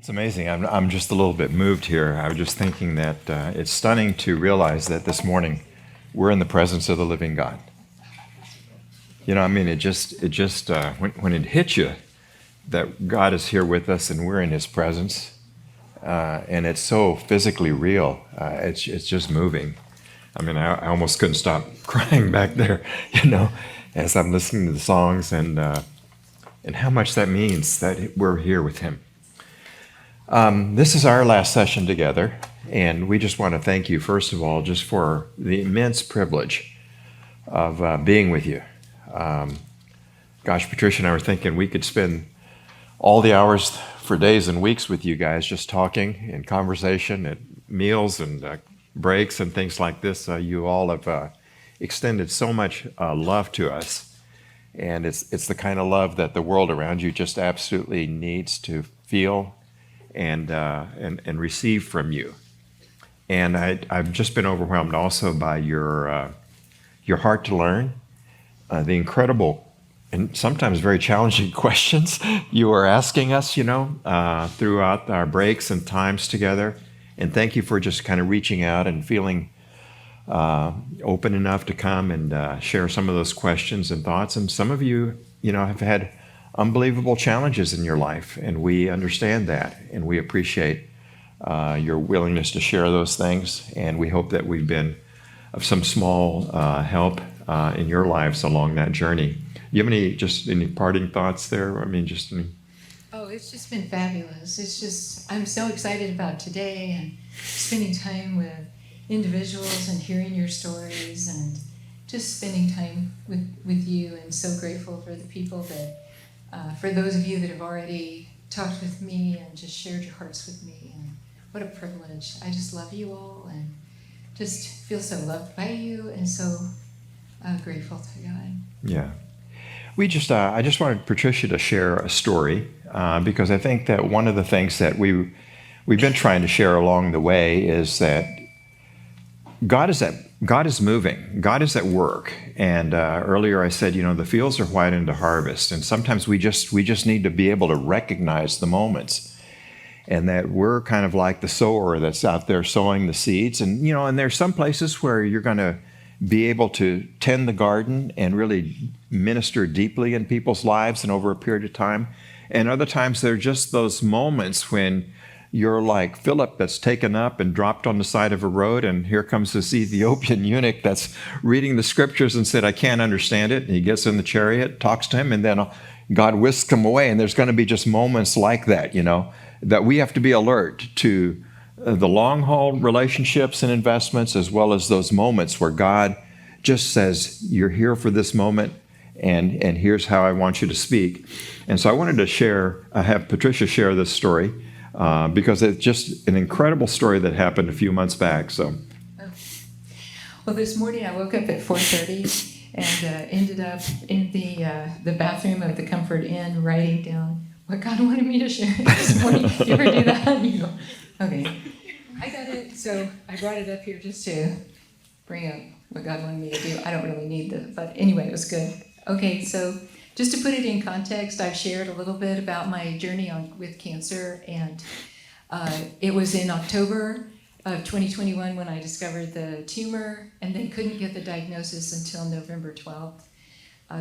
It's amazing. I'm just a little bit moved here. I was just thinking that it's stunning to realize that this morning we're in the presence of the living God. You know, I mean, when it hits you that God is here with us and we're in His presence, and it's so physically real, it's just moving. I mean, I almost couldn't stop crying back there, as I'm listening to the songs and how much that means that we're here with Him. This is our last session together, and we just want to thank you, first of all, just for the immense privilege of being with you. Gosh, Patricia and I were thinking we could spend all the hours for days and weeks with you guys just talking and conversation at meals and breaks and things like this. You all have extended so much love to us, and it's the kind of love that the world around you just absolutely needs to feel and receive from you. And I've just been overwhelmed also by your heart to learn, the incredible and sometimes very challenging questions you are asking us, throughout our breaks and times together. And thank you for just kind of reaching out and feeling open enough to come and share some of those questions and thoughts. And some of you, have had unbelievable challenges in your life, and we understand that, and we appreciate your willingness to share those things, and we hope that we've been of some small help in your lives along that journey. Do you have any parting thoughts there? Oh, it's just been fabulous. I'm so excited about today and spending time with individuals and hearing your stories and just spending time with you, and so grateful for the people that for those of you that have already talked with me and just shared your hearts with me, and what a privilege. I just love you all and just feel so loved by you, and so grateful to God. Yeah. I just wanted Patricia to share a story because I think that one of the things that we've been trying to share along the way is that God is moving. God is at work. And earlier I said, the fields are white into harvest. And sometimes we just need to be able to recognize the moments, and that we're kind of like the sower that's out there sowing the seeds. And, and there's some places where you're going to be able to tend the garden and really minister deeply in people's lives and over a period of time. And other times there are just those moments when you're like Philip that's taken up and dropped on the side of a road, and here comes this Ethiopian eunuch that's reading the scriptures and said, I can't understand it. And he gets in the chariot, talks to him, and then God whisks him away. And there's going to be just moments like that, that we have to be alert to the long haul relationships and investments, as well as those moments where God just says, you're here for this moment, and here's how I want you to speak. And so I wanted to have Patricia share this story because it's just an incredible story that happened a few months back. So, well, this morning I woke up at 4:30 and ended up in the bathroom of the Comfort Inn writing down what God wanted me to share this morning. You ever do that? Okay, I got it. So I brought it up here just to bring up what God wanted me to do. I don't really need this, but anyway, it was good. Okay, so just to put it in context, I've shared a little bit about my journey with cancer, and it was in October of 2021 when I discovered the tumor, and then couldn't get the diagnosis until November 12th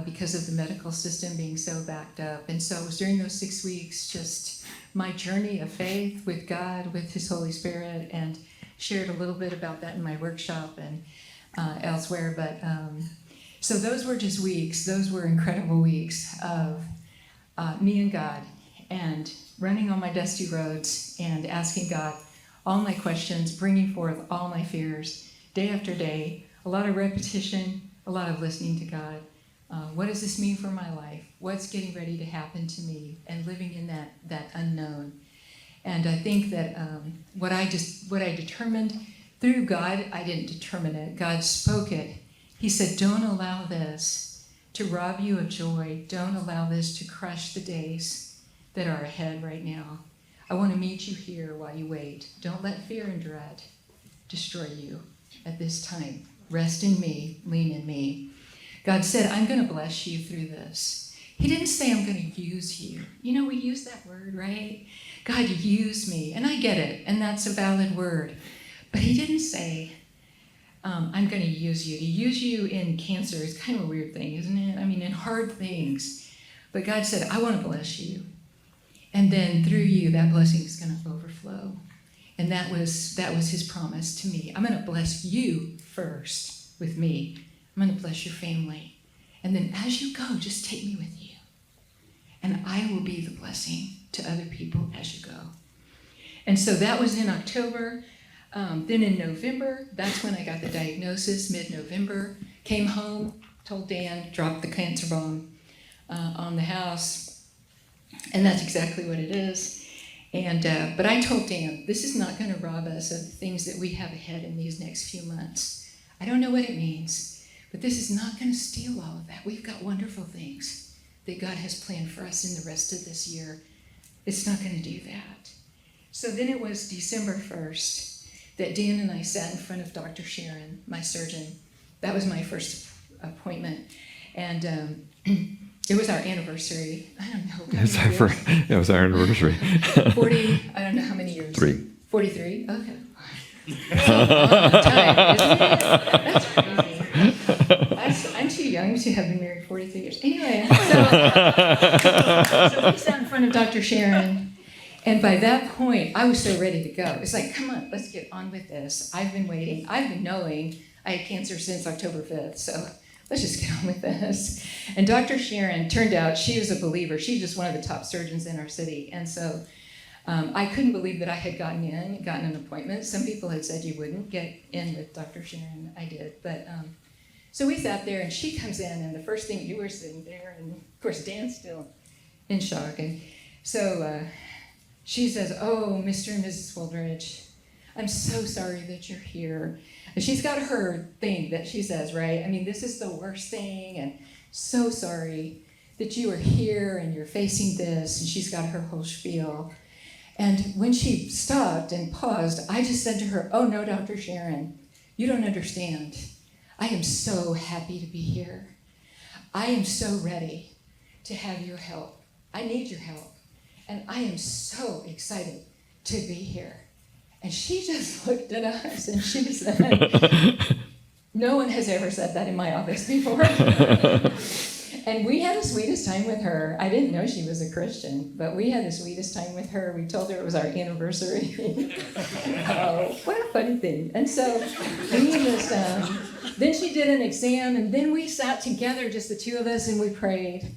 because of the medical system being so backed up. And so it was during those 6 weeks, just my journey of faith with God, with His Holy Spirit, and shared a little bit about that in my workshop and elsewhere. But so those were just weeks. Those were incredible weeks of me and God, and running on my dusty roads and asking God all my questions, bringing forth all my fears day after day, a lot of repetition, a lot of listening to God. What does this mean for my life? What's getting ready to happen to me? And living in that unknown. And I think that what I determined through God, I didn't determine it. God spoke it. He said, don't allow this to rob you of joy. Don't allow this to crush the days that are ahead right now. I want to meet you here while you wait. Don't let fear and dread destroy you at this time. Rest in me, lean in me. God said, I'm going to bless you through this. He didn't say, I'm going to use you. We use that word, right? God, use me. And I get it, and that's a valid word. But he didn't say, I'm going to use you. To use you in cancer is kind of a weird thing, isn't it? I mean, in hard things. But God said, I want to bless you. And then through you, that blessing is going to overflow. And that was his promise to me. I'm going to bless you first with me. I'm going to bless your family. And then as you go, just take me with you. And I will be the blessing to other people as you go. And so that was in October. Then in November, that's when I got the diagnosis, mid-November. Came home, told Dan, dropped the cancer bomb on the house. And that's exactly what it is. And but I told Dan, this is not going to rob us of the things that we have ahead in these next few months. I don't know what it means, but this is not going to steal all of that. We've got wonderful things that God has planned for us in the rest of this year. It's not going to do that. So then it was December 1st that Dan and I sat in front of Dr. Sharon, my surgeon. That was my first appointment. And it was our anniversary. I don't know. It was our anniversary. 40, I don't know how many years. 3. 43? Okay. That's a long time, isn't it? That's crazy. I'm too young to have been married 43 years. Anyway, so we sat in front of Dr. Sharon, and by that point, I was so ready to go. It's like, come on, let's get on with this. I've been waiting. I've been knowing I had cancer since October 5th, so let's just get on with this. And Dr. Sharon, turned out she was a believer. She's just one of the top surgeons in our city. And so I couldn't believe that I had gotten an appointment. Some people had said you wouldn't get in with Dr. Sharon. I did. But so we sat there, and she comes in, and the first thing, you were sitting there, and of course Dan's still in shock. And so she says, oh, Mr. and Mrs. Wooldridge, I'm so sorry that you're here. And she's got her thing that she says, right? I mean, this is the worst thing, and so sorry that you are here and you're facing this. And she's got her whole spiel. And when she stopped and paused, I just said to her, oh no, Dr. Sharon, you don't understand. I am so happy to be here. I am so ready to have your help. I need your help. And I am so excited to be here. And she just looked at us and she said, no one has ever said that in my office before. And we had the sweetest time with her. I didn't know she was a Christian, but we had the sweetest time with her. We told her it was our anniversary. Oh, what a funny thing. And so then she did an exam, and then we sat together, just the two of us, and we prayed.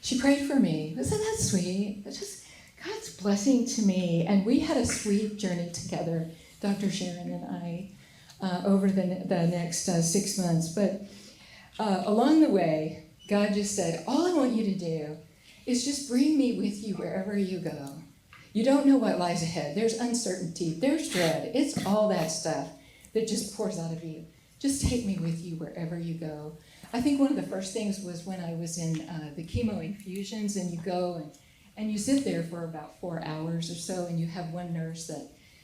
She prayed for me. Isn't that sweet? It's just God's blessing to me. And we had a sweet journey together, Dr. Sharon and I, over the next 6 months. But along the way, God just said, all I want you to do is just bring me with you wherever you go. You don't know what lies ahead. There's uncertainty. There's dread. It's all that stuff that just pours out of you. Just take me with you wherever you go. I think one of the first things was when I was in the chemo infusions, and you go and you sit there for about 4 hours or so, and you have one nurse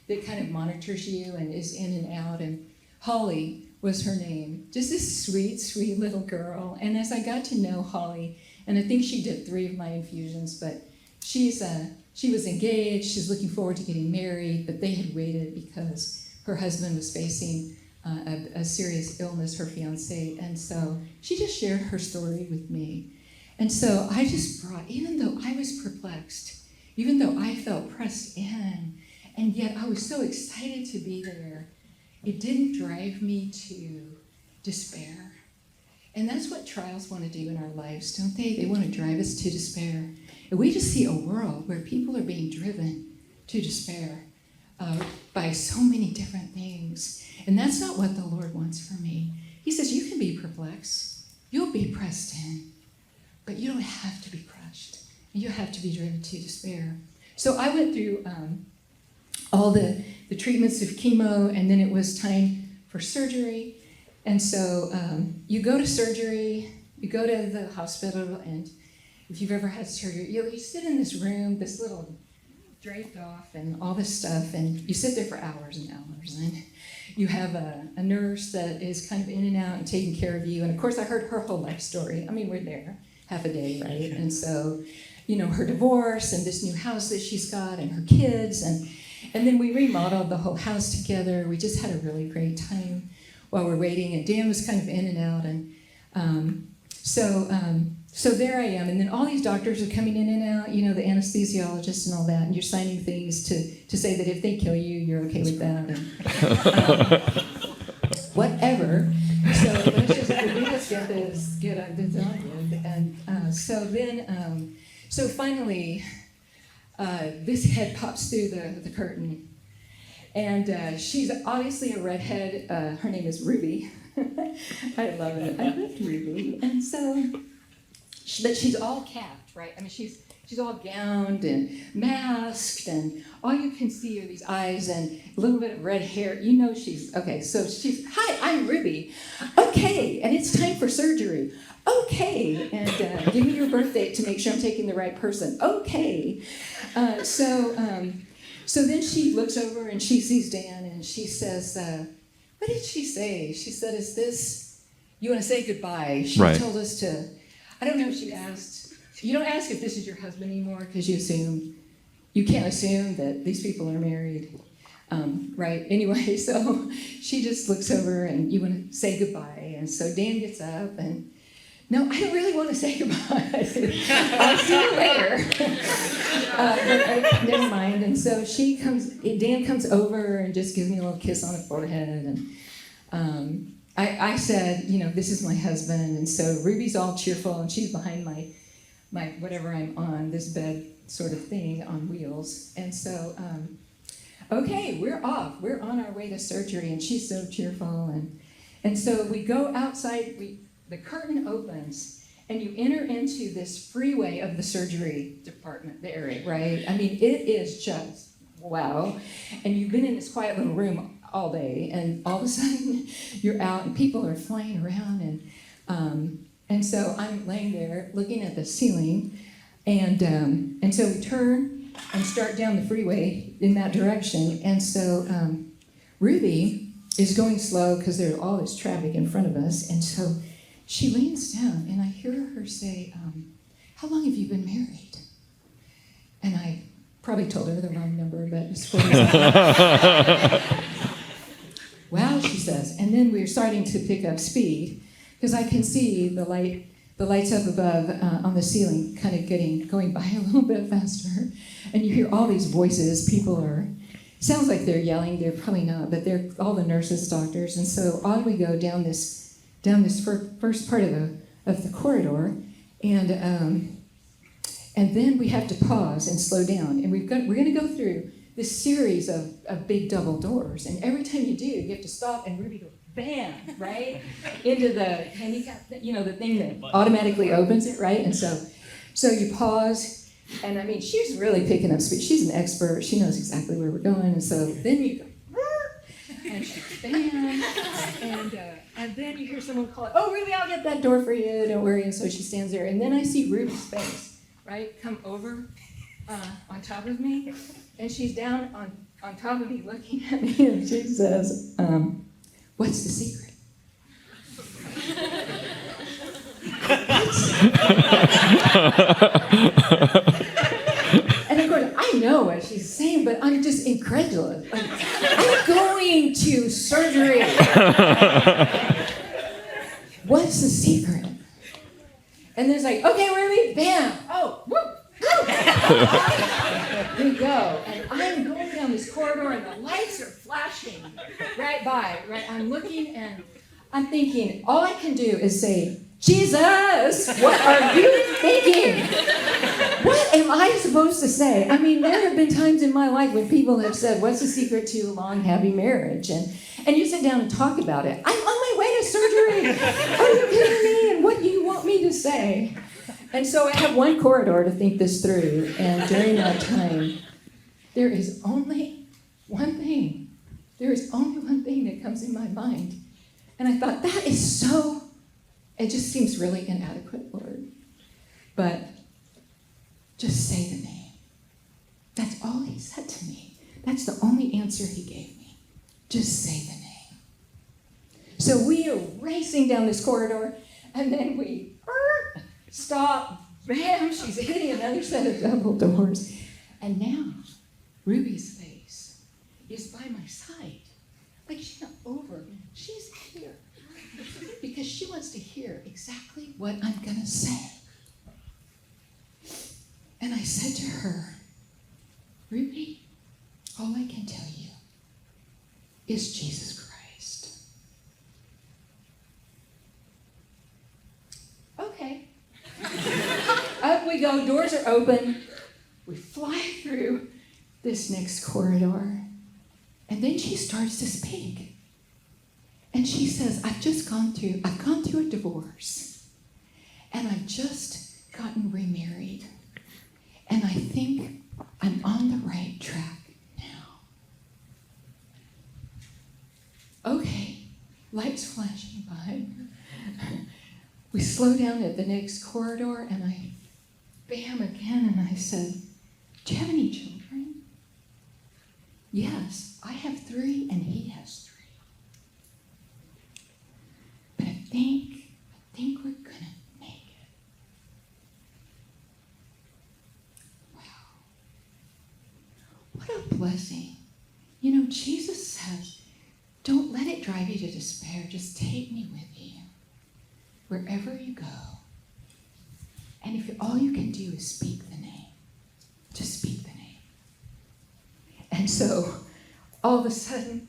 that kind of monitors you and is in and out. And Holly was her name. Just this sweet, sweet little girl. And as I got to know Holly, and I think she did 3 of my infusions, but she was engaged. She's looking forward to getting married, but they had waited because her husband was facing a serious illness, her fiance. And so she just shared her story with me. And so I just brought, even though I was perplexed, even though I felt pressed in, and yet I was so excited to be there, it didn't drive me to despair. And that's what trials want to do in our lives, don't they? They want to drive us to despair. And we just see a world where people are being driven to despair by so many different things. And that's not what the Lord wants for me. He says, you can be perplexed. You'll be pressed in. But you don't have to be crushed. You have to be driven to despair. So I went through all the treatments of chemo, and then it was time for surgery. And so you go to surgery, you go to the hospital, and if you've ever had surgery, you sit in this room, this little draped off and all this stuff, and you sit there for hours and hours. And you have a nurse that is kind of in and out and taking care of you. And of course, I heard her whole life story. I mean, we're there half a day, right? And so, her divorce and this new house that she's got and her kids. And then we remodeled the whole house together. We just had a really great time while we're waiting. And Dan was kind of in and out. And so there I am. And then all these doctors are coming in and out, the anesthesiologists and all that. And you're signing things to say that if they kill you, you're okay with that. And, whatever. So let's get this done with. And so finally, this head pops through the curtain. And she's obviously a redhead. Her name is Ruby. I love it. I loved Ruby. And so, but she's all capped, right? I mean, she's all gowned and masked, and all you can see are these eyes and a little bit of red hair. She's, okay, so she's, hi, I'm Ruby. Okay, and it's time for surgery. Okay, and give me your birth date to make sure I'm taking the right person. Okay. So then she looks over and she sees Dan and she says, what did she say? She said, you want to say goodbye? She told us to, I don't know if she asked, you don't ask if this is your husband anymore because you can't assume that these people are married, right? Anyway, so she just looks over and you want to say goodbye. And so Dan gets up and, no, I don't really want to say goodbye. I'll see you later. But never mind. And so Dan comes over and just gives me a little kiss on the forehead. And I said, this is my husband. And so Ruby's all cheerful and she's behind my whatever I'm on, this bed sort of thing on wheels. And so, okay, we're off. We're on our way to surgery. And she's so cheerful. And so we go outside. The curtain opens, and you enter into this freeway of the surgery department, the area, right? I mean, it is just, wow. And you've been in this quiet little room all day, and all of a sudden, you're out, and people are flying around, and so I'm laying there looking at the ceiling, and so we turn and start down the freeway in that direction, and so Ruby is going slow because there's all this traffic in front of us, and so she leans down, and I hear her say, how long have you been married? And I probably told her the wrong number, but it's 47. Wow, she says. And then we're starting to pick up speed, because I can see the lights up above on the ceiling kind of going by a little bit faster. And you hear all these voices. Sounds like they're yelling. They're probably not, but they're all the nurses, doctors. And so on we go down this first part of the corridor, and then we have to pause and slow down, and we're going to go through this series of big double doors, and every time you do, you have to stop and Ruby goes bam right into the handicap, the thing that automatically opens it, right? And so you pause, and I mean she's really picking up speed. She's an expert. She knows exactly where we're going, and so then you go. And she bam, and then you hear someone call it, oh, Ruby, I'll get that door for you, don't worry. And so she stands there, and then I see Ruby's face, right, come over on top of me, and she's down on top of me looking at me, and she says, what's the secret? And of course, I know what she's saying, but I'm just incredulous. Like, I'm going to surgery. What's the secret? And then it's like, okay, Ruby, bam, oh, whoop, whoop. We go, and I'm going down this corridor, and the lights are flashing right by, right? I'm looking, and I'm thinking, all I can do is say, Jesus, what are you thinking? What am I supposed to say? I mean, there have been times in my life when people have said, what's the secret to a long, happy marriage? And you sit down and talk about it. I'm on my way to surgery. Are you kidding me? And what do you want me to say? And so I have one corridor to think this through. And during that time, there is only one thing. There is only one thing that comes in my mind. And I thought, that is so... It just seems really inadequate, Lord. But just say the name. That's all he said to me. That's the only answer he gave me. Just say the name. So we are racing down this corridor, and then we stop, bam, she's hitting another set of double doors. And now, Ruby's face is by my side. Like she's not over, she's here. Because she wants to hear exactly what I'm going to say. And I said to her, Ruby, all I can tell you is Jesus Christ. Okay. Up we go, doors are open. We fly through this next corridor. And then she starts to speak. And she says, I've gone through a divorce. And I've just gotten remarried. And I think I'm on the right track now. Okay, lights flashing by. We slow down at the next corridor, and I bam again, and I said, do you have any children? Yes, I have 3, and he has 3. But I think we're gonna make it. Wow. What a blessing. You know, Jesus says, don't let it drive you to despair. Just take me with you wherever you go. And if all you can do is speak the name, just speak the name. And so, all of a sudden,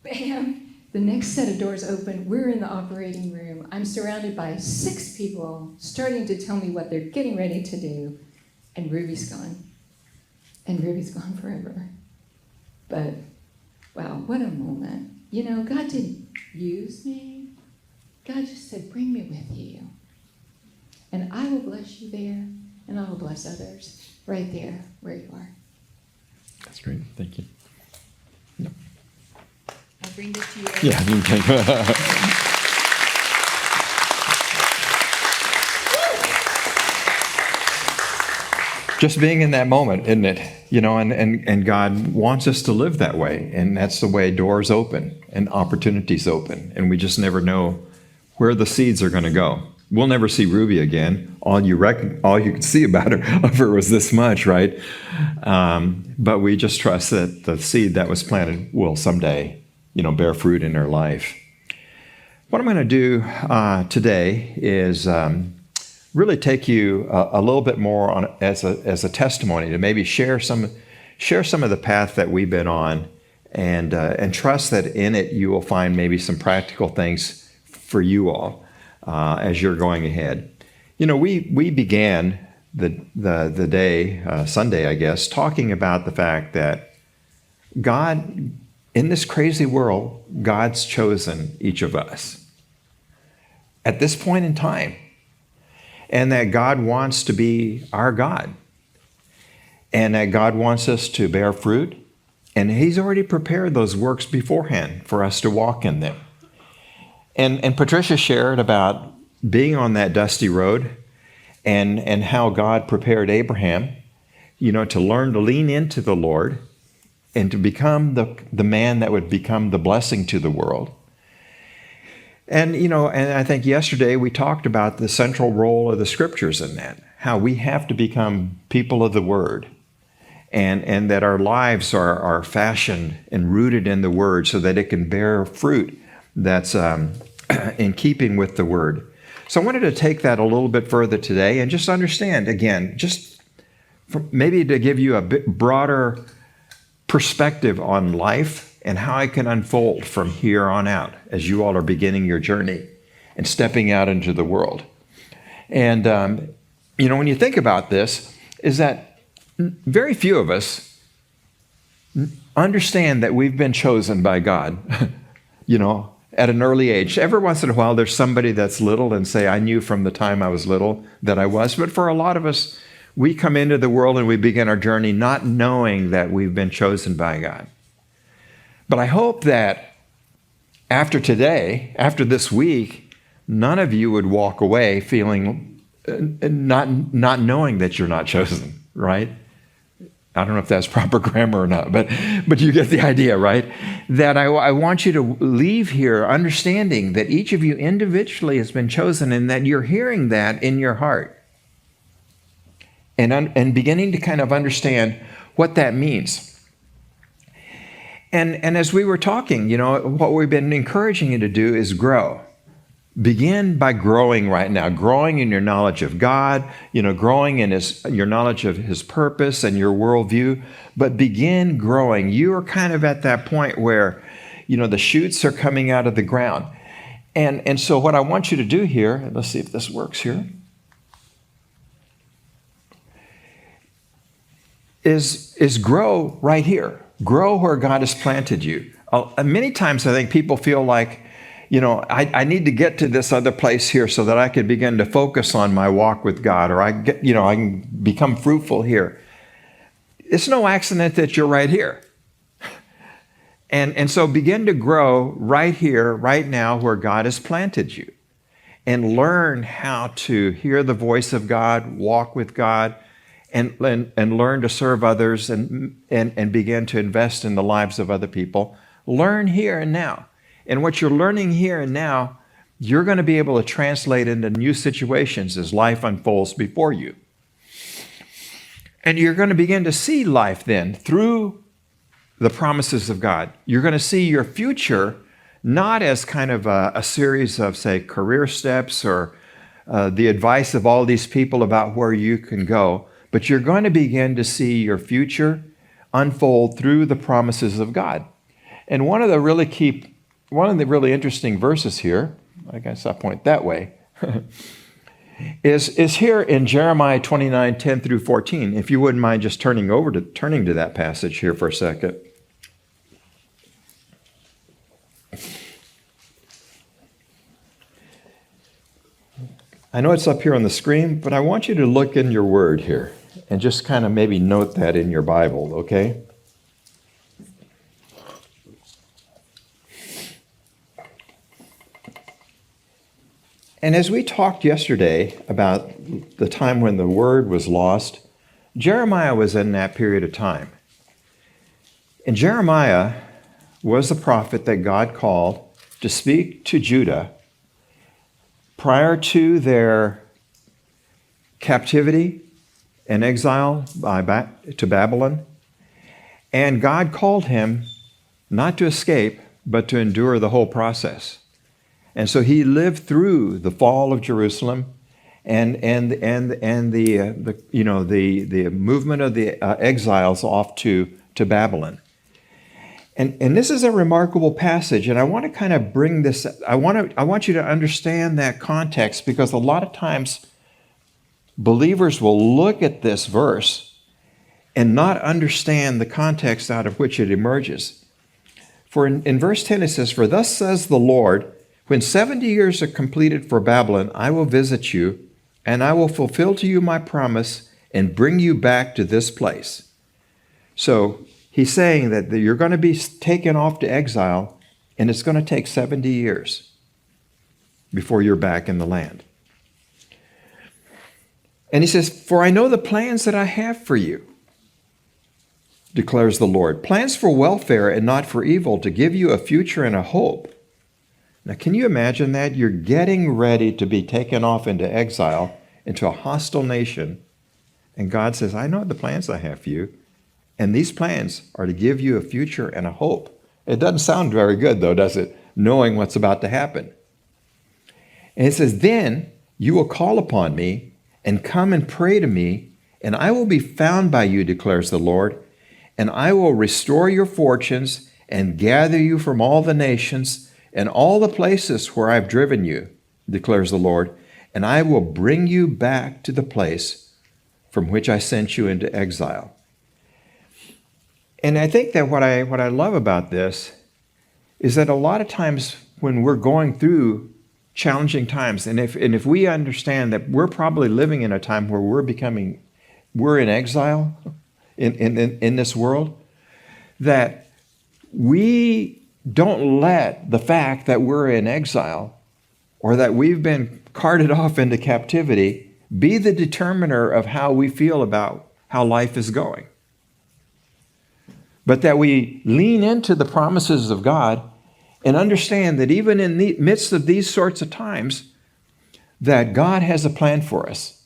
bam, the next set of doors open. We're in the operating room. I'm surrounded by 6 people starting to tell me what they're getting ready to do. And Ruby's gone. And Ruby's gone forever. But, wow, what a moment. You know, God didn't use me. God just said, bring me with you. And I will bless you there, and I will bless others right there where you are. That's great. Thank you. No. I bring this to you. Yeah, you can. Just being in that moment, isn't it? You know, and God wants us to live that way. And that's the way doors open and opportunities open. And we just never know where the seeds are going to go. We'll never see Ruby again. All you could see about her of her was this much, right? But we just trust that the seed that was planted will someday, you know, bear fruit in her life. What I'm going to do today is really take you a little bit more on as a testimony to maybe share some of the path that we've been on, and trust that in it you will find maybe some practical things for you all as you're going ahead. You know, we began the day Sunday, I guess, talking about the fact that God, in this crazy world, God's chosen each of us at this point in time. And that God wants to be our God. And that God wants us to bear fruit. And He's already prepared those works beforehand for us to walk in them. And Patricia shared about being on that dusty road and how God prepared Abraham, you know, to learn to lean into the Lord and to become the man that would become the blessing to the world. And, you know, and I think yesterday we talked about the central role of the scriptures in that, how we have to become people of the word, and that our lives are fashioned and rooted in the word so that it can bear fruit that's in keeping with the word. So I wanted to take that a little bit further today and just understand, again, just maybe to give you a bit broader perspective on life and how it can unfold from here on out as you all are beginning your journey and stepping out into the world. And, you know, when you think about this, is that very few of us understand that we've been chosen by God, you know, at an early age. Every once in a while, there's somebody that's little and say, I knew from the time I was little that I was. But for a lot of us, we come into the world and we begin our journey not knowing that we've been chosen by God. But I hope that after today, after this week, none of you would walk away feeling not knowing that you're not chosen, right? I don't know if that's proper grammar or not, but you get the idea, right? That I want you to leave here understanding that each of you individually has been chosen and that you're hearing that in your heart. and beginning to kind of understand what that means. And as we were talking, what we've been encouraging you to do is grow. Begin by growing right now, growing in your knowledge of God, growing in your knowledge of His purpose and your worldview, but begin growing. You are kind of at that point where, the shoots are coming out of the ground. And so what I want you to do here, let's see if this works here, is grow right here. Grow where God has planted you. Many times I think people feel like, I need to get to this other place here so that I can begin to focus on my walk with God, or I can become fruitful here. It's no accident that you're right here. And so begin to grow right here, right now, where God has planted you. And learn how to hear the voice of God, walk with God, and learn to serve others and begin to invest in the lives of other people. Learn here and now. And what you're learning here and now, you're going to be able to translate into new situations as life unfolds before you. And you're going to begin to see life then through the promises of God. You're going to see your future not as kind of a series of, say, career steps or the advice of all these people about where you can go, but you're going to begin to see your future unfold through the promises of God. And one of the really interesting verses here, I guess I'll point that way, is here in Jeremiah 29, 10 through 14. If you wouldn't mind just turning to that passage here for a second. I know it's up here on the screen, but I want you to look in your word here and just kind of maybe note that in your Bible, okay? And as we talked yesterday about the time when the word was lost, Jeremiah was in that period of time. And Jeremiah was the prophet that God called to speak to Judah prior to their captivity and exile to Babylon. And God called him not to escape, but to endure the whole process. And so he lived through the fall of Jerusalem and the movement of the exiles off to Babylon. And this is a remarkable passage, and I want to kind of bring this. I want you to understand that context, because a lot of times believers will look at this verse and not understand the context out of which it emerges. For in verse 10 it says, "For thus says the Lord, when 70 years are completed for Babylon, I will visit you, and I will fulfill to you my promise and bring you back to this place." So he's saying that you're going to be taken off to exile, and it's going to take 70 years before you're back in the land. And he says, "For I know the plans that I have for you, declares the Lord, plans for welfare and not for evil, to give you a future and a hope." Now, can you imagine that? You're getting ready to be taken off into exile, into a hostile nation, and God says, "I know the plans I have for you, and these plans are to give you a future and a hope." It doesn't sound very good, though, does it? Knowing what's about to happen. And it says, "Then you will call upon me and come and pray to me, and I will be found by you, declares the Lord, and I will restore your fortunes and gather you from all the nations and all the places where I've driven you, declares the Lord, and I will bring you back to the place from which I sent you into exile." And I think that what I love about this is that a lot of times when we're going through challenging times, and if we understand that we're probably living in a time where we're in exile in this world, that we don't let the fact that we're in exile or that we've been carted off into captivity be the determiner of how we feel about how life is going. But that we lean into the promises of God and understand that even in the midst of these sorts of times, that God has a plan for us.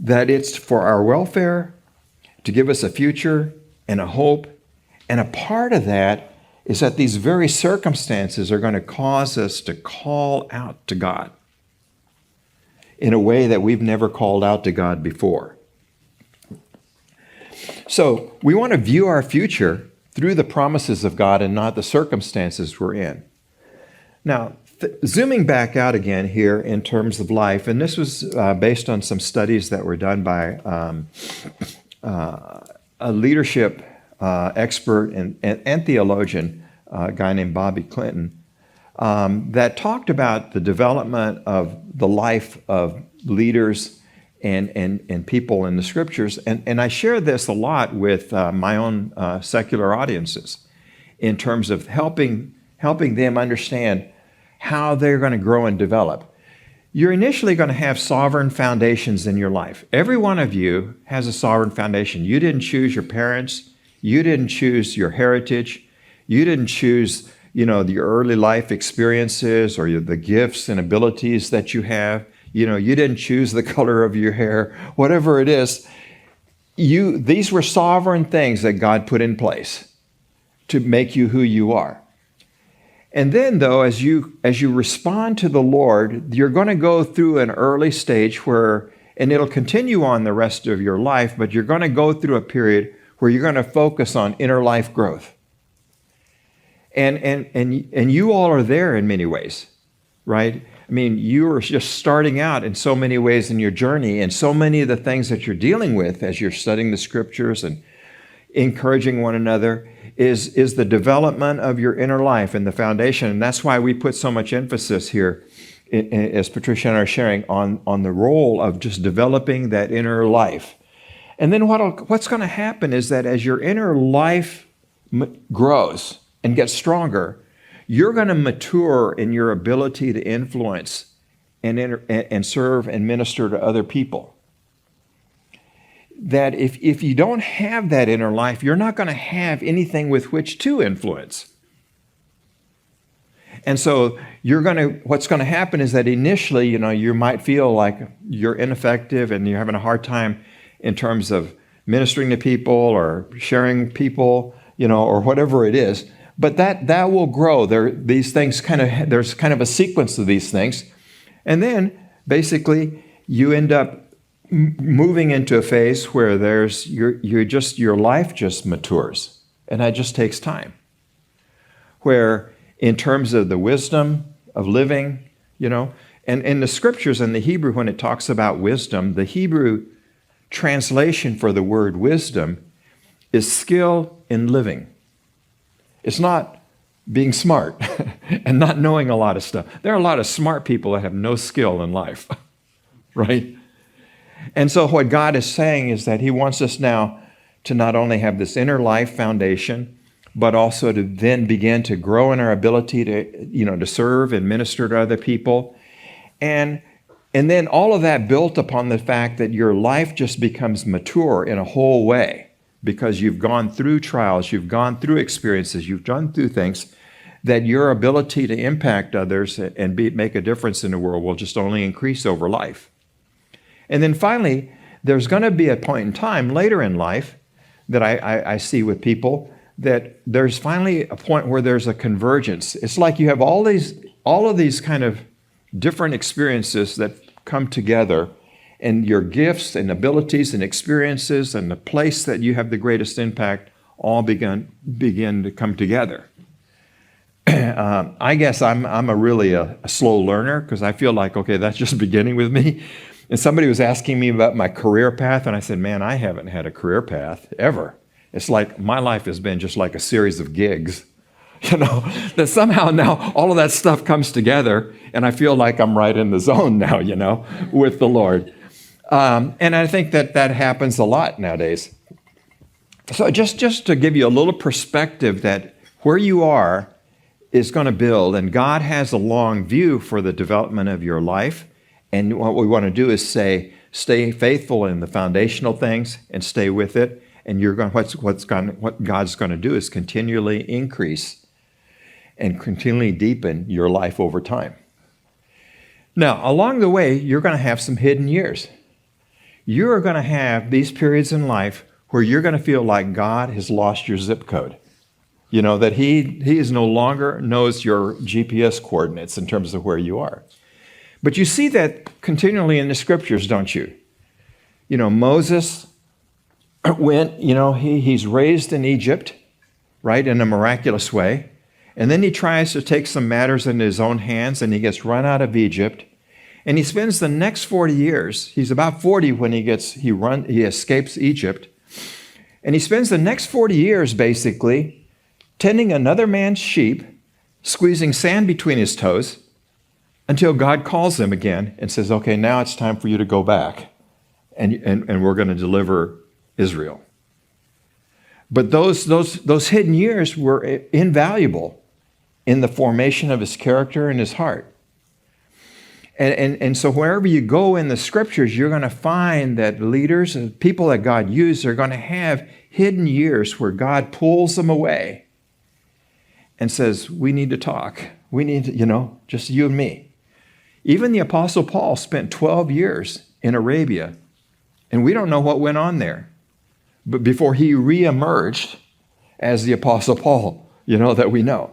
that it's for our welfare, to give us a future and a hope. And a part of that is that these very circumstances are going to cause us to call out to God in a way that we've never called out to God before. So we want to view our future through the promises of God and not the circumstances we're in. Now, zooming back out again here in terms of life, and this was based on some studies that were done by a leadership expert and theologian, a guy named Bobby Clinton, that talked about the development of the life of leaders and people in the scriptures. And I share this a lot with my own secular audiences in terms of helping them understand how they're going to grow and develop. You're initially going to have sovereign foundations in your life. Every one of you has a sovereign foundation. You didn't choose your parents. You didn't choose your heritage. You didn't choose, the early life experiences or the gifts and abilities that you have. You didn't choose the color of your hair, whatever it is. These were sovereign things that God put in place to make you who you are. And then, though, as you respond to the Lord, you're going to go through an early stage and it'll continue on the rest of your life, but you're going to go through a period where you're going to focus on inner life growth. And you all are there in many ways, right? I mean, you are just starting out in so many ways in your journey, and so many of the things that you're dealing with as you're studying the scriptures and encouraging one another is the development of your inner life and the foundation. And that's why we put so much emphasis here, as Patricia and I are sharing, on the role of just developing that inner life. And then what's going to happen is that as your inner life grows and gets stronger, you're going to mature in your ability to influence and serve and minister to other people. That if you don't have that inner life, you're not going to have anything with which to influence. And so what's going to happen is that initially, you might feel like you're ineffective and you're having a hard time in terms of ministering to people or sharing people, or whatever it is. But that will grow. There's kind of a sequence of these things. And then basically you end up moving into a phase where your life just matures. And that just takes time. Where in terms of the wisdom of living, and in the scriptures in the Hebrew, when it talks about wisdom, the Hebrew translation for the word wisdom is skill in living. It's not being smart and not knowing a lot of stuff. There are a lot of smart people that have no skill in life, right? And so what God is saying is that he wants us now to not only have this inner life foundation, but also to then begin to grow in our ability to serve and minister to other people. And then all of that built upon the fact that your life just becomes mature in a whole way because you've gone through trials, you've gone through experiences, you've done through things, that your ability to impact others and make a difference in the world will just only increase over life. And then finally, there's going to be a point in time later in life that I see with people that there's finally a point where there's a convergence. It's like you have all of these kind of different experiences that come together, and your gifts and abilities and experiences and the place that you have the greatest impact all begin to come together. I guess I'm really a slow learner because I feel like, okay, that's just beginning with me. And somebody was asking me about my career path, and I said, man, I haven't had a career path ever. It's like my life has been just like a series of gigs, that somehow now all of that stuff comes together, and I feel like I'm right in the zone now, with the Lord. And I think that happens a lot nowadays. So just to give you a little perspective that where you are is going to build, and God has a long view for the development of your life. And what we want to do is stay faithful in the foundational things and stay with it. And what God's going to do is continually increase and continually deepen your life over time. Now, along the way, you're going to have some hidden years. you're going to have these periods in life where you're going to feel like God has lost your zip code. You know, that he is no longer knows your GPS coordinates in terms of where you are. But you see that continually in the scriptures, don't you? You know, Moses went, you know, he's raised in Egypt, right, in a miraculous way. And then he tries to take some matters into his own hands, and he gets run out of Egypt. And he spends the next 40 years, he's about 40 when he escapes Egypt. And he spends the next 40 years, basically, tending another man's sheep, squeezing sand between his toes, until God calls him again and says, okay, now it's time for you to go back, and we're going to deliver Israel. But those hidden years were invaluable in the formation of his character and his heart. And so wherever you go in the scriptures, you're going to find that leaders and people that God used are going to have hidden years where God pulls them away and says, we need to talk. We need to, just you and me. Even the Apostle Paul spent 12 years in Arabia, and we don't know what went on there. But before he reemerged as the Apostle Paul, that we know.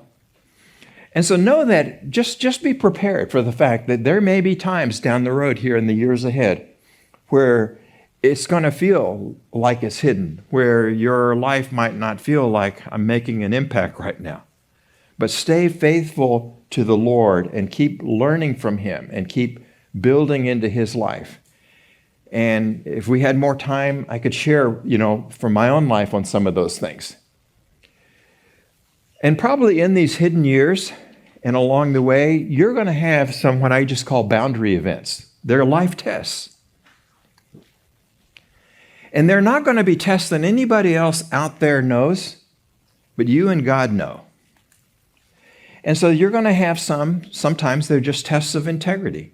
And so know that, just be prepared for the fact that there may be times down the road here in the years ahead where it's going to feel like it's hidden, where your life might not feel like I'm making an impact right now. But stay faithful to the Lord and keep learning from him and keep building into his life. And if we had more time, I could share, from my own life on some of those things. And probably in these hidden years and along the way, you're going to have some what I just call boundary events. They're life tests. And they're not going to be tests that anybody else out there knows, but you and God know. And so you're going to have sometimes they're just tests of integrity.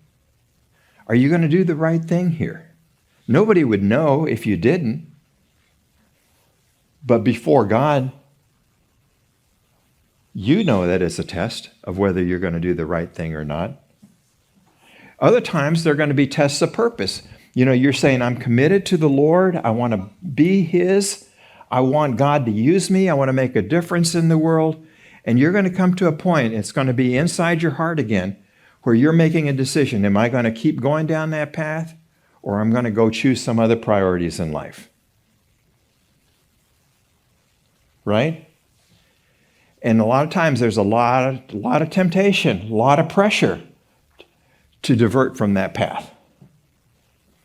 Are you going to do the right thing here? Nobody would know if you didn't. But before God, you know that it's a test of whether you're going to do the right thing or not. Other times, they're going to be tests of purpose. You're saying, I'm committed to the Lord. I want to be his. I want God to use me. I want to make a difference in the world. And you're going to come to a point, it's going to be inside your heart again, where you're making a decision. Am I going to keep going down that path? Or I'm going to go choose some other priorities in life? Right? And a lot of times there's a lot of temptation, a lot of pressure to divert from that path.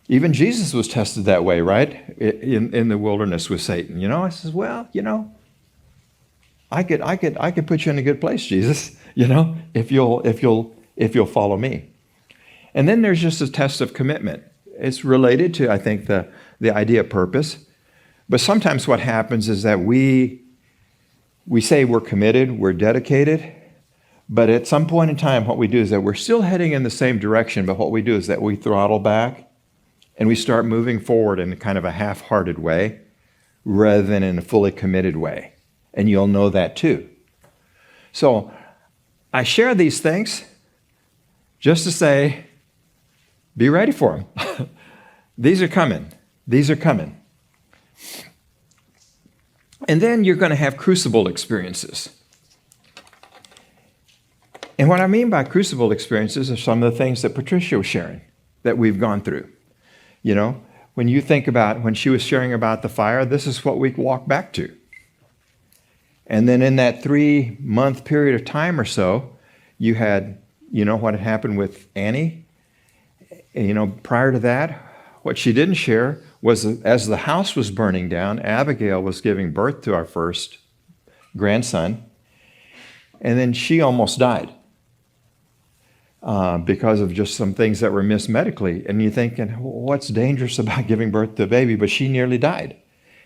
Even Jesus was tested that way, right? In the wilderness with Satan. I says, well, I could put you in a good place, Jesus, if you'll follow me. And then there's just a test of commitment. It's related to, I think, the idea of purpose. But sometimes what happens is that we say we're committed, we're dedicated, but at some point in time, what we do is that we're still heading in the same direction, but what we do is that we throttle back and we start moving forward in kind of a half-hearted way rather than in a fully committed way. And you'll know that too. So I share these things just to say, be ready for them. These are coming. These are coming. And then you're going to have crucible experiences. And what I mean by crucible experiences are some of the things that Patricia was sharing that we've gone through. When you think about when she was sharing about the fire, this is what we walk back to. And then in that 3-month period of time or so, you had, what had happened with Annie. Prior to that, what she didn't share was as the house was burning down, Abigail was giving birth to our first grandson, and then she almost died because of just some things that were missed medically. And you're thinking, what's dangerous about giving birth to a baby? But she nearly died.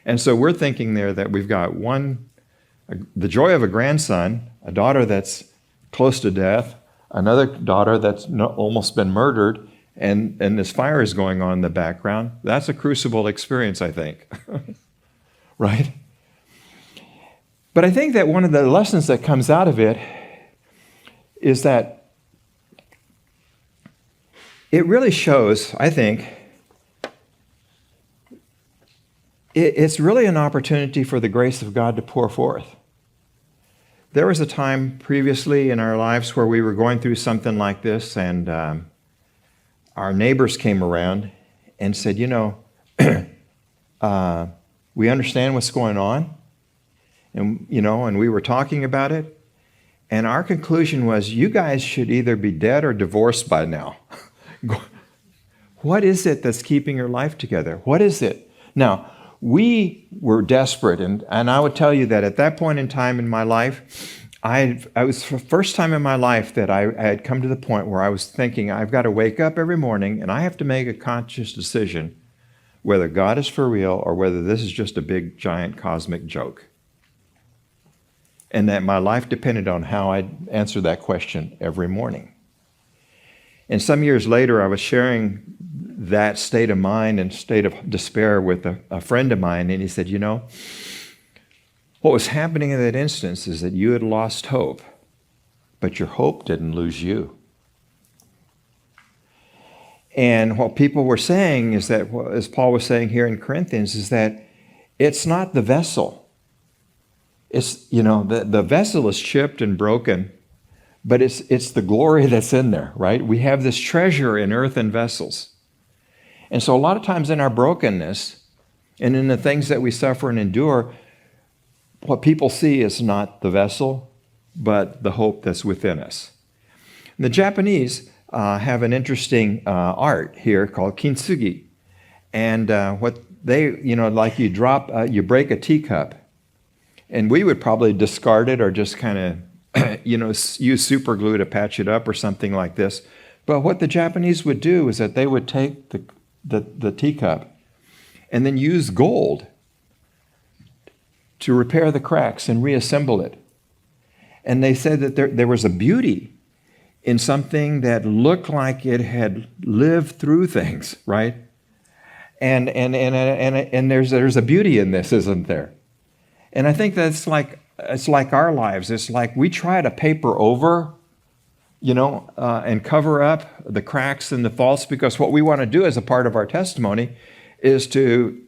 And so we're thinking there that we've got the joy of a grandson, a daughter that's close to death, another daughter that's almost been murdered, and this fire is going on in the background. That's a crucible experience, I think. Right? But I think that one of the lessons that comes out of it is that it really shows, I think, it's really an opportunity for the grace of God to pour forth. There was a time previously in our lives where we were going through something like this, and our neighbors came around and said, we understand what's going on, and we were talking about it, and our conclusion was, you guys should either be dead or divorced by now. What is it that's keeping your life together? What is it? Now, we were desperate, and I would tell you that at that point in time in my life, I was the first time in my life that I had come to the point where I was thinking, I've got to wake up every morning and I have to make a conscious decision whether God is for real or whether this is just a big, giant cosmic joke. And that my life depended on how I answered that question every morning. And some years later, I was sharing that state of mind and state of despair with a friend of mine, and he said, what was happening in that instance is that you had lost hope, but your hope didn't lose you. And what people were saying is that, as Paul was saying here in Corinthians, is that it's not the vessel. It's, the vessel is chipped and broken, but it's the glory that's in there, right? We have this treasure in earthen vessels. And so a lot of times in our brokenness and in the things that we suffer and endure, what people see is not the vessel, but the hope that's within us. And the Japanese have an interesting art here called kintsugi. And what they, like you break a teacup, and we would probably discard it or just kind of, use super glue to patch it up or something like this. But what the Japanese would do is that they would take the teacup and then use gold to repair the cracks and reassemble it. And they said that there was a beauty in something that looked like it had lived through things, right? And there's a beauty in this, isn't there? And I think that's it's like our lives. It's like we try to paper over, and cover up the cracks and the faults, because what we want to do as a part of our testimony is to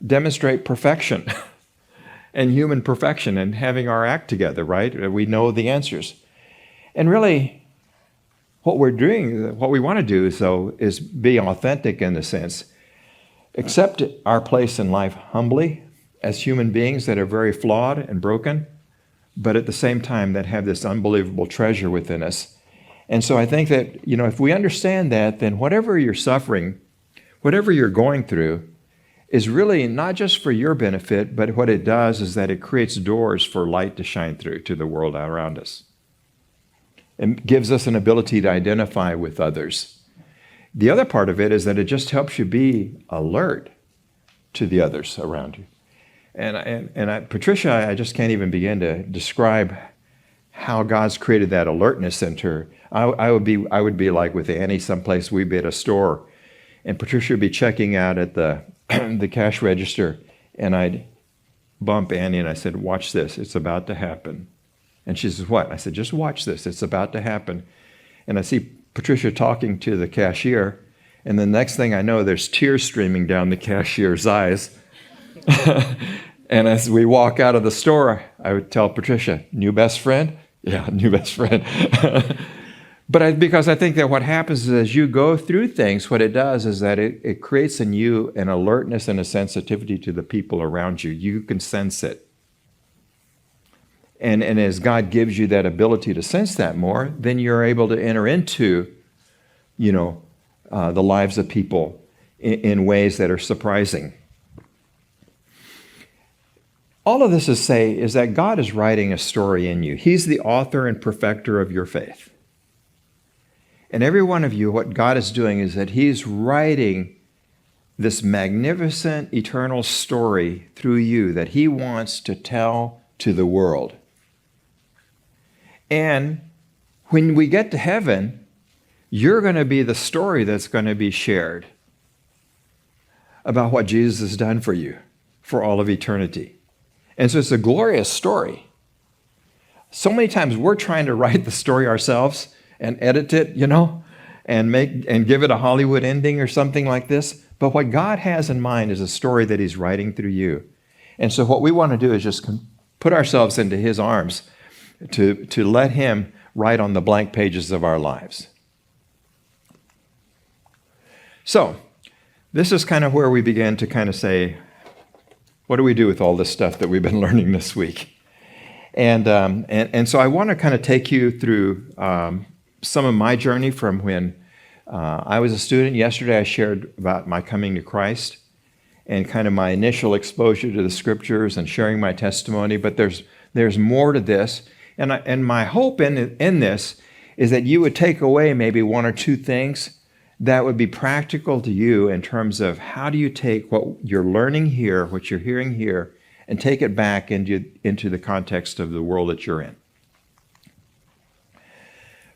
demonstrate perfection and human perfection and having our act together, right? We know the answers. And really, what we're doing, what we want to do, is be authentic in the sense, accept our place in life humbly as human beings that are very flawed and broken, but at the same time that have this unbelievable treasure within us. And so I think that, if we understand that, then whatever you're suffering, whatever you're going through, is really not just for your benefit, but what it does is that it creates doors for light to shine through to the world around us. It gives us an ability to identify with others. The other part of it is that it just helps you be alert to the others around you. And Patricia, I just can't even begin to describe how God's created that alertness in her. I would be like with Annie someplace, we'd be at a store, and Patricia would be checking out at the cash register, and I'd bump Annie and I said, "Watch this, it's about to happen." And she says, "What?" I said, "Just watch this, it's about to happen." And I see Patricia talking to the cashier, and the next thing I know, there's tears streaming down the cashier's eyes. And as we walk out of the store, I would tell Patricia, "New best friend?" "Yeah, new best friend." Because I think that what happens is as you go through things, what it does is that it creates in you an alertness and a sensitivity to the people around you. You can sense it. And as God gives you that ability to sense that more, then you're able to enter into, the lives of people in ways that are surprising. All of this is that God is writing a story in you. He's the author and perfecter of your faith. And every one of you, what God is doing is that He's writing this magnificent eternal story through you that He wants to tell to the world. And when we get to heaven, you're going to be the story that's going to be shared about what Jesus has done for you for all of eternity. And so it's a glorious story. So many times we're trying to write the story ourselves and edit it, and give it a Hollywood ending or something like this. But what God has in mind is a story that he's writing through you. And so what we want to do is just put ourselves into his arms to let him write on the blank pages of our lives. So this is kind of where we begin to kind of say, what do we do with all this stuff that we've been learning this week? And so I want to kind of take you through some of my journey from when I was a student. Yesterday I shared about my coming to Christ and kind of my initial exposure to the scriptures and sharing my testimony, but there's more to this. And my hope in this is that you would take away maybe one or two things that would be practical to you in terms of how do you take what you're learning here, what you're hearing here, and take it back into the context of the world that you're in.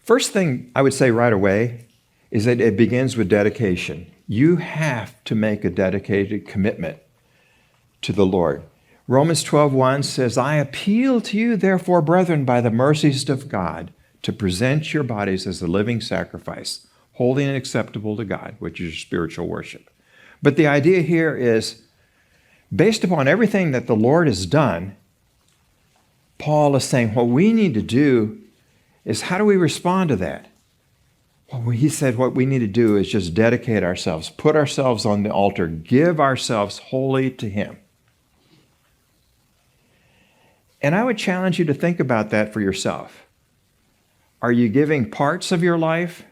First thing I would say right away is that it begins with dedication. You have to make a dedicated commitment to the Lord. Romans 12:1 says, I appeal to you, therefore, brethren, by the mercies of God, to present your bodies as a living sacrifice, holy and acceptable to God, which is your spiritual worship. But the idea here is, based upon everything that the Lord has done, Paul is saying what we need to do is how do we respond to that? Well, he said what we need to do is just dedicate ourselves, put ourselves on the altar, give ourselves wholly to him. And I would challenge you to think about that for yourself. Are you giving parts of your life?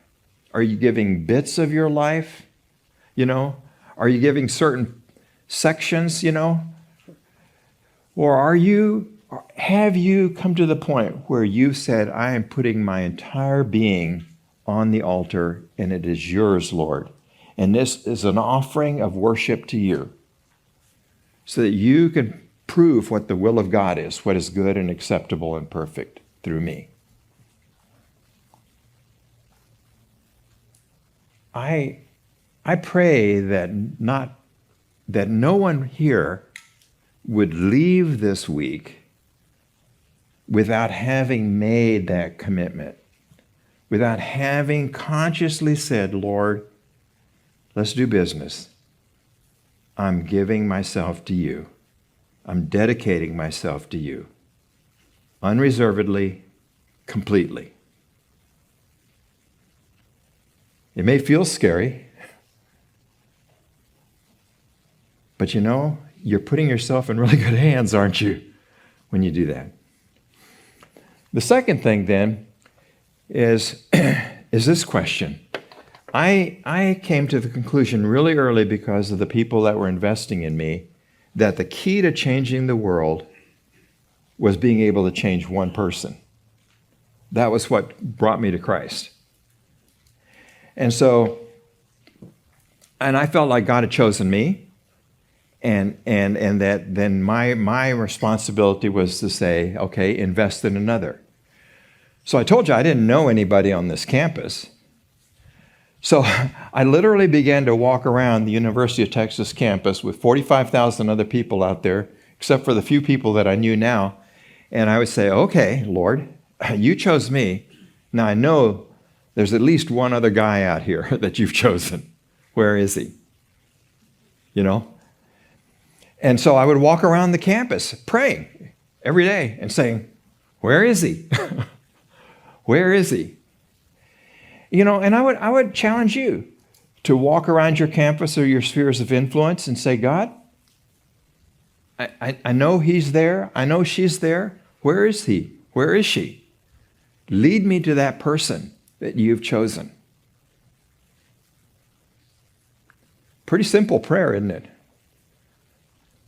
Are you giving bits of your life? Are you giving certain sections, Or have you come to the point where you've said, I am putting my entire being on the altar and it is yours, Lord. And this is an offering of worship to you so that you can prove what the will of God is, what is good and acceptable and perfect through me. I pray that no one here would leave this week without having made that commitment, without having consciously said, Lord, let's do business. I'm giving myself to you. I'm dedicating myself to you, unreservedly, completely. It may feel scary, but you're putting yourself in really good hands, aren't you, when you do that? The second thing then is this question. I came to the conclusion really early because of the people that were investing in me that the key to changing the world was being able to change one person. That was what brought me to Christ. And I felt like God had chosen me, and that then my responsibility was to say, okay, invest in another. So I told you I didn't know anybody on this campus. So I literally began to walk around the University of Texas campus with 45,000 other people out there, except for the few people that I knew now. And I would say, okay, Lord, you chose me. Now I know there's at least one other guy out here that you've chosen. Where is he? And so I would walk around the campus praying every day and saying, where is he? Where is he? And I would challenge you to walk around your campus or your spheres of influence and say, God, I know he's there. I know she's there. Where is he? Where is she? Lead me to that person that you've chosen. Pretty simple prayer, isn't it?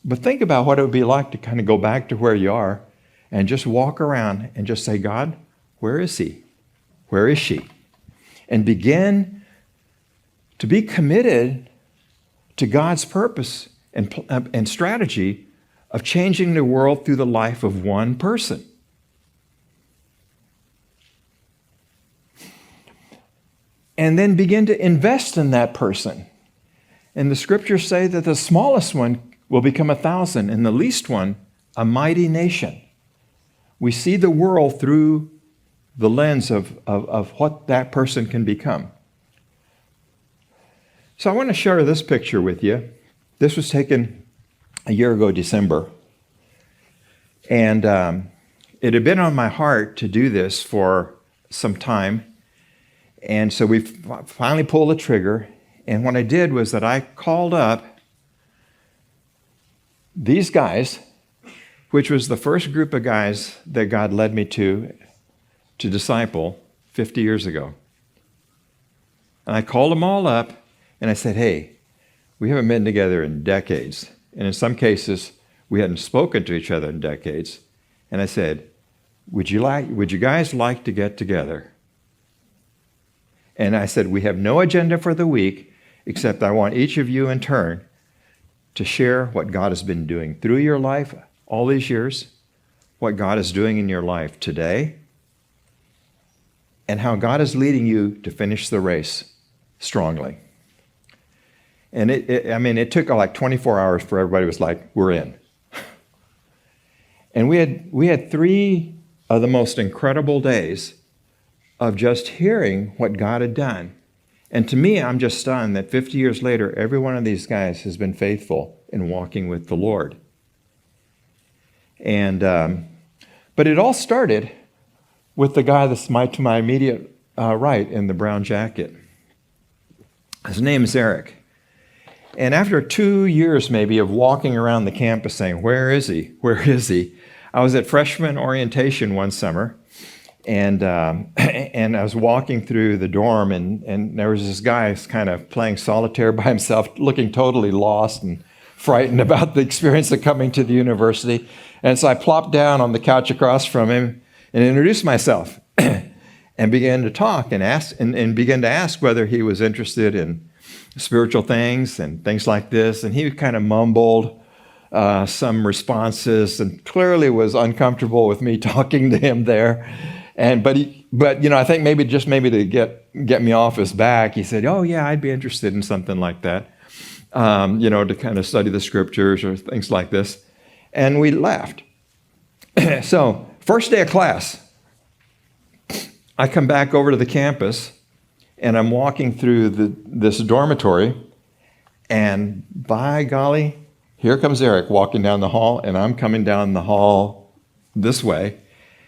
But think about what it would be like to kind of go back to where you are and just walk around and just say, God, where is he? Where is she? And begin to be committed to God's purpose and strategy of changing the world through the life of one person. And then begin to invest in that person. And the scriptures say that the smallest one will become 1,000, and the least one, a mighty nation. We see the world through the lens of what that person can become. So I want to share this picture with you. This was taken a year ago, December. And it had been on my heart to do this for some time. And so we finally pulled the trigger. And what I did was that I called up these guys, which was the first group of guys that God led me to disciple 50 years ago. And I called them all up and I said, hey, we haven't been together in decades. And in some cases, we hadn't spoken to each other in decades. And I said, would you guys like to get together? And I said, we have no agenda for the week, except I want each of you in turn to share what God has been doing through your life all these years, what God is doing in your life today, and how God is leading you to finish the race strongly. And it took like 24 hours for everybody was like, we're in. And we had 3 of the most incredible days of just hearing what God had done. And to me, I'm just stunned that 50 years later, every one of these guys has been faithful in walking with the Lord. And but it all started with the guy that's to my immediate right in the brown jacket. His name is Eric. And after 2 years maybe of walking around the campus saying, where is he? Where is he? I was at freshman orientation one summer, and I was walking through the dorm, and there was this guy kind of playing solitaire by himself, looking totally lost and frightened about the experience of coming to the university. And so I plopped down on the couch across from him and introduced myself and began to talk and began to ask whether he was interested in spiritual things and things like this. And he kind of mumbled some responses and clearly was uncomfortable with me talking to him there. But I think maybe to get me off his back, he said, "Oh yeah, I'd be interested in something like that, to kind of study the scriptures or things like this." And we left. So first day of class, I come back over to the campus, and I'm walking through this dormitory, and by golly, here comes Eric walking down the hall, and I'm coming down the hall this way.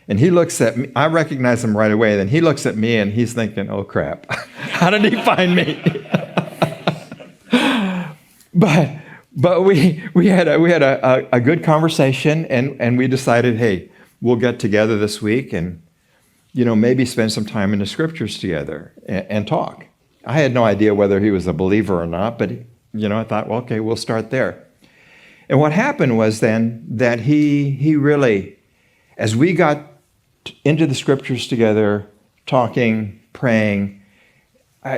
And he looks at me. I recognize him right away. Then he looks at me, and he's thinking, "Oh crap, how did he find me?" But we had a good conversation, and we decided, hey, we'll get together this week and maybe spend some time in the scriptures together and talk. I had no idea whether he was a believer or not, but I thought, well, okay, we'll start there. And what happened was then that he really, as we got into the scriptures together, talking, praying,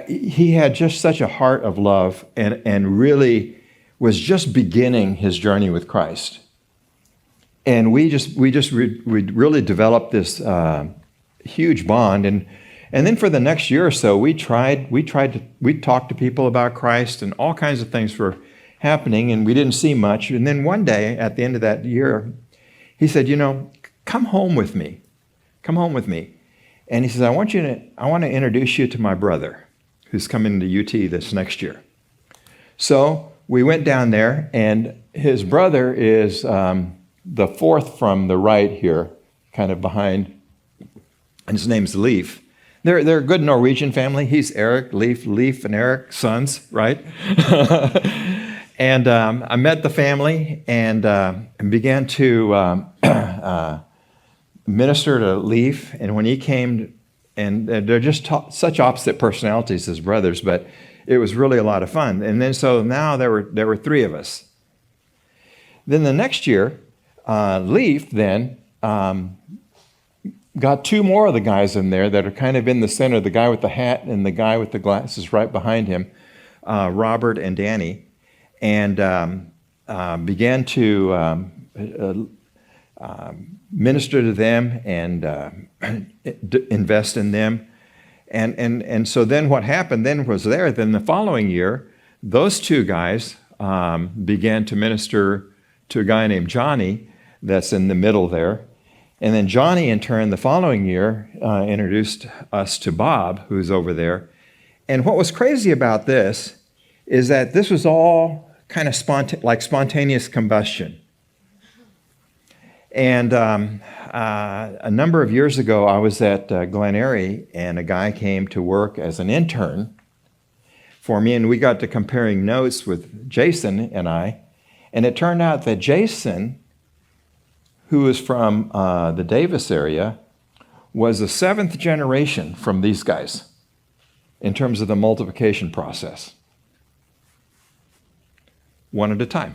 he had just such a heart of love and really was just beginning his journey with Christ. And we really developed this huge bond. And then for the next year or so, we talked to people about Christ, and all kinds of things were happening, and we didn't see much. And then one day at the end of that year, he said, come home with me. Come home with me. And he says, I want to introduce you to my brother who's coming to UT this next year. So we went down there, and his brother is the fourth from the right here, kind of behind, and his name's Leif. They're a good Norwegian family. He's Eric, Leif and Eric, sons, right? And I met the family and began to minister to Leif. And when he came, and they're just such opposite personalities as brothers, but it was really a lot of fun. And then so now there were 3 of us. Then the next year, Leif then got 2 more of the guys in there that are kind of in the center, the guy with the hat and the guy with the glasses right behind him, Robert and Danny, and began to minister to them and invest in them. And so then what happened then was then the following year, those 2 guys began to minister to a guy named Johnny that's in the middle there. And then Johnny, in turn, the following year, introduced us to Bob, who's over there. And what was crazy about this is that this was all kind of spontaneous combustion. And a number of years ago, I was at Glen Eyrie, and a guy came to work as an intern for me, and we got to comparing notes with Jason and I, and it turned out that Jason, who is from the Davis area, was the 7th generation from these guys in terms of the multiplication process. One at a time.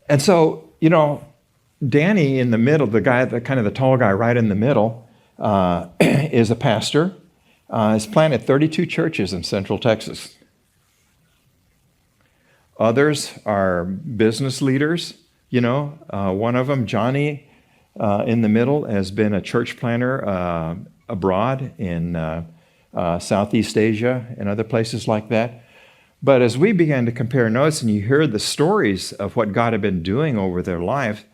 And so, Danny in the middle, the guy, kind of the tall guy right in the middle, is a pastor. He's planted 32 churches in Central Texas. Others are business leaders. One of them, Johnny, in the middle, has been a church planter abroad in Southeast Asia and other places like that. But as we began to compare notes and you hear the stories of what God had been doing over their life,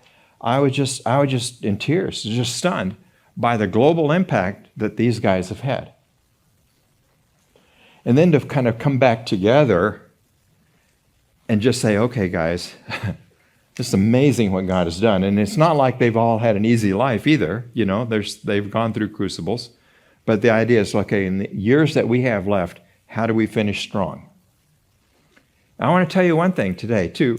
I was just in tears, just stunned by the global impact that these guys have had. And then to kind of come back together and just say, okay, guys, it's amazing what God has done. And it's not like they've all had an easy life either. They've gone through crucibles. But the idea is, okay, in the years that we have left, how do we finish strong? I want to tell you one thing today, too.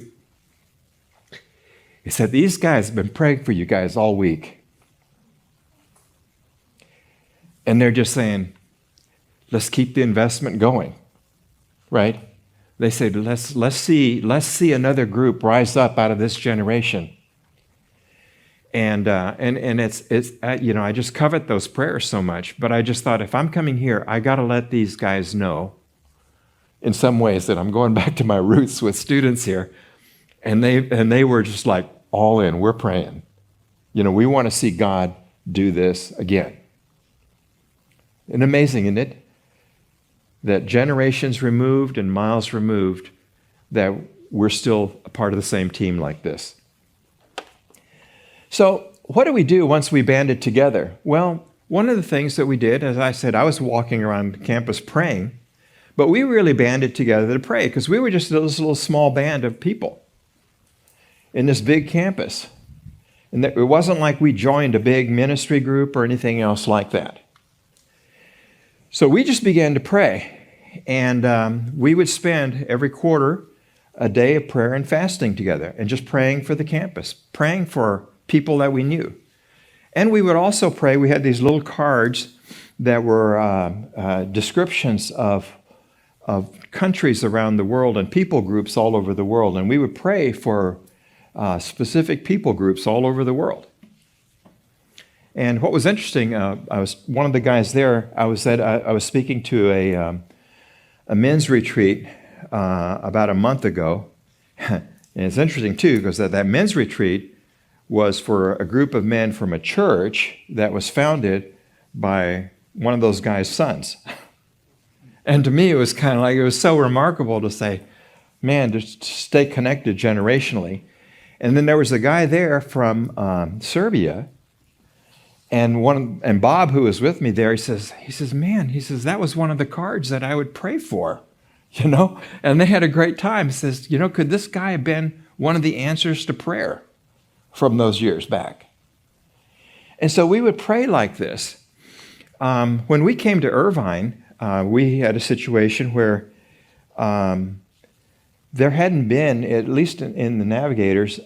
It's that these guys have been praying for you guys all week. And they're just saying, let's keep the investment going, right? They said, let's see another group rise up out of this generation. And it's I just covet those prayers so much. But I just thought, if I'm coming here, I got to let these guys know in some ways that I'm going back to my roots with students here. And they were just like all in. We're praying. We want to see God do this again. And amazing, isn't it? That generations removed and miles removed, that we're still a part of the same team like this. So what do we do once we banded together? Well, one of the things that we did, as I said, I was walking around campus praying, but we really banded together to pray because we were just this little small band of people in this big campus. And it wasn't like we joined a big ministry group or anything else like that. So we just began to pray. And we would spend every quarter a day of prayer and fasting together and just praying for the campus, praying for people that we knew. And we would also pray. We had these little cards that were descriptions of countries around the world and people groups all over the world. And we would pray for specific people groups all over the world. And what was interesting, I was one of the guys there. I was speaking to a men's retreat about a month ago. And it's interesting, too, because that men's retreat was for a group of men from a church that was founded by one of those guys' sons. And to me, it was kind of like, it was so remarkable to say, man, to stay connected generationally. And then there was a guy there from Serbia, and Bob, who was with me there, he says, that was one of the cards that I would pray for, And they had a great time. He says, could this guy have been one of the answers to prayer from those years back? And so we would pray like this. When we came to Irvine, we had a situation where there hadn't been, at least in the Navigators,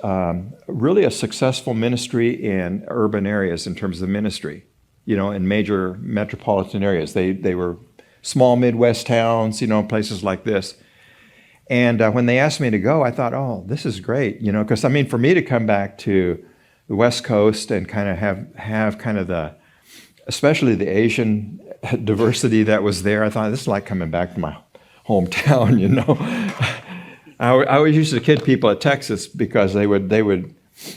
really a successful ministry in urban areas in terms of ministry, in major metropolitan areas. They were small Midwest towns, places like this. And when they asked me to go, I thought, oh, this is great, because for me to come back to the West Coast and kind of have kind of especially the Asian diversity that was there, I thought, this is like coming back to my hometown, I always used to kid people at Texas because they would,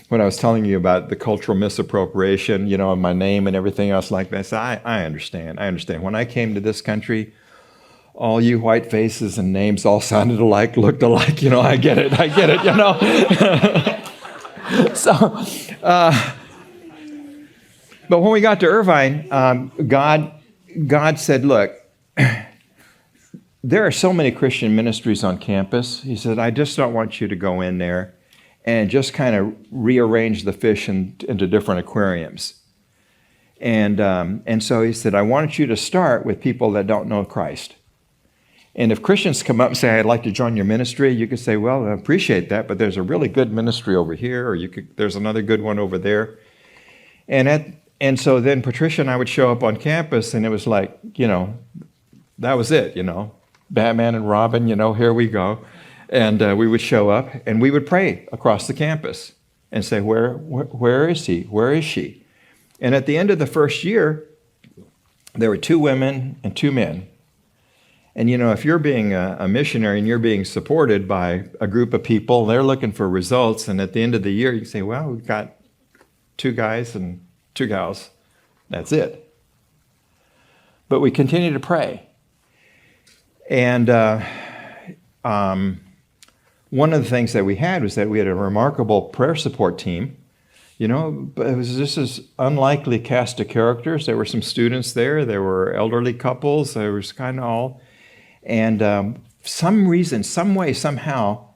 when I was telling you about the cultural misappropriation, and my name and everything else like that, so I understand. When I came to this country, all you white faces and names all sounded alike, looked alike, I get it. So, but when we got to Irvine, God said, look, there are so many Christian ministries on campus. He said, I just don't want you to go in there and just kind of rearrange the fish into different aquariums. And so he said, I want you to start with people that don't know Christ. And if Christians come up and say, I'd like to join your ministry, you could say, well, I appreciate that, but there's a really good ministry over here, or there's another good one over there. And so then Patricia and I would show up on campus, and it was like, that was it, Batman and Robin, here we go. And we would show up, and we would pray across the campus and say, where is he? Where is she? And at the end of the first year, there were 2 women and 2 men. And if you're being a missionary and you're being supported by a group of people, they're looking for results. And at the end of the year, you say, well, we've got 2 guys and 2 gals. That's it. But we continue to pray. And one of the things that we had was that we had a remarkable prayer support team. But it was just this unlikely cast of characters. There were some students there. There were elderly couples. There was kind of all. And some reason, some way, somehow,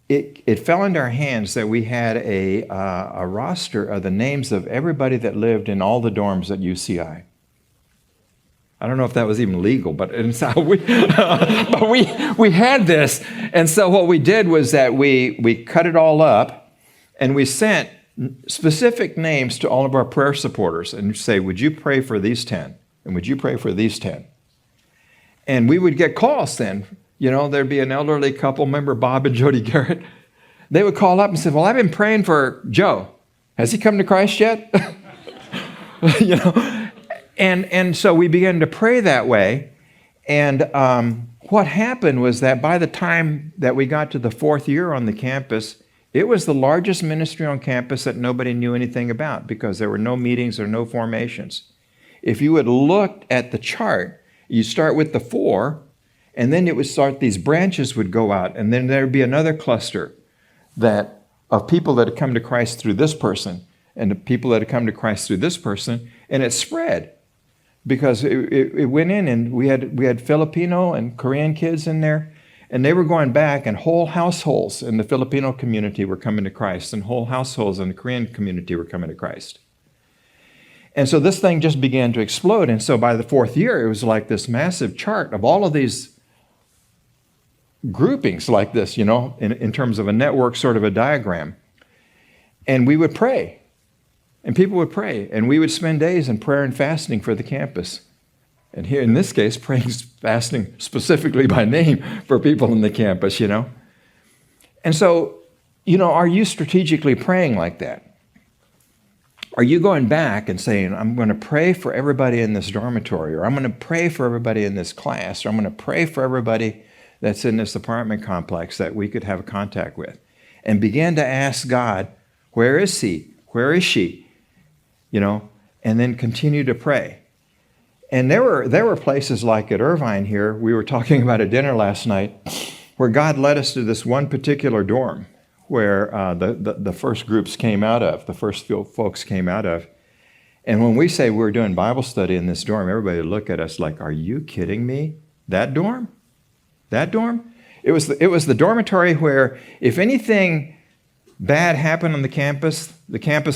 it fell into our hands that we had a roster of the names of everybody that lived in all the dorms at UCI. I don't know if that was even legal, but we had this. And so what we did was that we cut it all up, and we sent specific names to all of our prayer supporters and say, would you pray for these 10? And would you pray for these 10? And we would get calls then. There'd be an elderly couple, remember Bob and Jody Garrett? They would call up and say, well, I've been praying for Joe. Has he come to Christ yet? And so we began to pray that way. And what happened was that by the time that we got to the 4th year on the campus, it was the largest ministry on campus that nobody knew anything about because there were no meetings or no formations. If you had looked at the chart, you start with the 4, and then it would start, these branches would go out, and then there would be another cluster of people that had come to Christ through this person, and the people that had come to Christ through this person, and it spread because it went in, and we had Filipino and Korean kids in there, and they were going back, and whole households in the Filipino community were coming to Christ, and whole households in the Korean community were coming to Christ. And so this thing just began to explode. And so by the 4th year, it was like this massive chart of all of these groupings like this, in terms of a network, sort of a diagram. And we would pray. And people would pray. And we would spend days in prayer and fasting for the campus. And here, in this case, praying, fasting specifically by name for people in the campus, And so, are you strategically praying like that? Are you going back and saying, I'm going to pray for everybody in this dormitory, or I'm going to pray for everybody in this class, or I'm going to pray for everybody that's in this apartment complex that we could have contact with, and begin to ask God, where is he? Where is she? And then continue to pray. And there were places like at Irvine here, we were talking about at dinner last night, where God led us to this one particular dorm where the first groups came out of, the first few folks came out of. And when we say we're doing Bible study in this dorm, everybody would look at us like, are you kidding me? That dorm? That dorm? It was the dormitory where if anything bad happened on the campus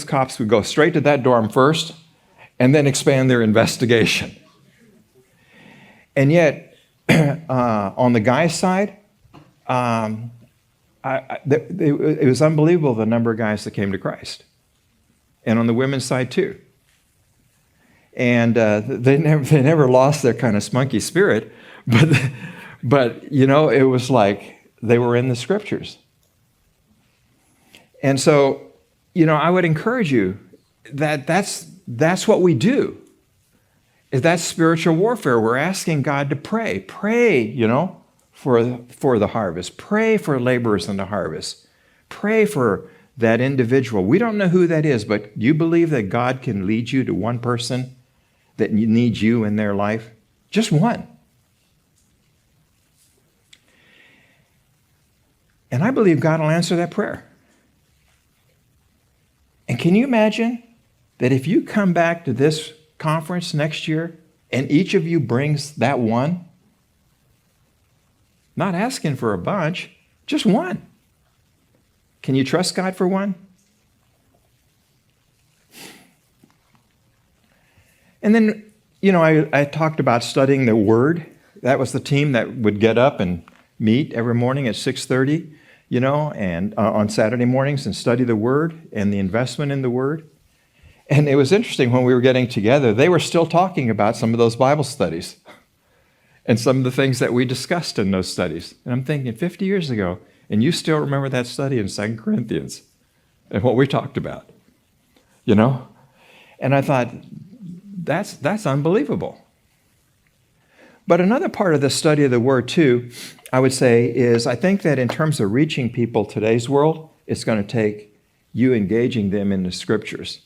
cops would go straight to that dorm first and then expand their investigation. And yet, on the guy's side, it was unbelievable the number of guys that came to Christ. And on the women's side too. And they never lost their kind of spunky spirit, but it was like they were in the scriptures. And so, I would encourage you that that's what we do. That's spiritual warfare. We're asking God to pray. Pray, for the harvest. Pray for laborers in the harvest. Pray for that individual. We don't know who that is, but you believe that God can lead you to one person that needs you in their life? Just one. And I believe God will answer that prayer. And can you imagine that if you come back to this conference next year and each of you brings that one, Not asking for a bunch, just one. Can you trust God for one? And then, I talked about studying the Word. That was the team that would get up and meet every morning at 6:30, and on Saturday mornings and study the Word and the investment in the Word. And it was interesting when we were getting together, they were still talking about some of those Bible studies and some of the things that we discussed in those studies. And I'm thinking, 50 years ago, and you still remember that study in 2 Corinthians and what we talked about, And I thought, that's unbelievable. But another part of the study of the Word, too, I would say, is I think that in terms of reaching people today's world, it's going to take you engaging them in the Scriptures.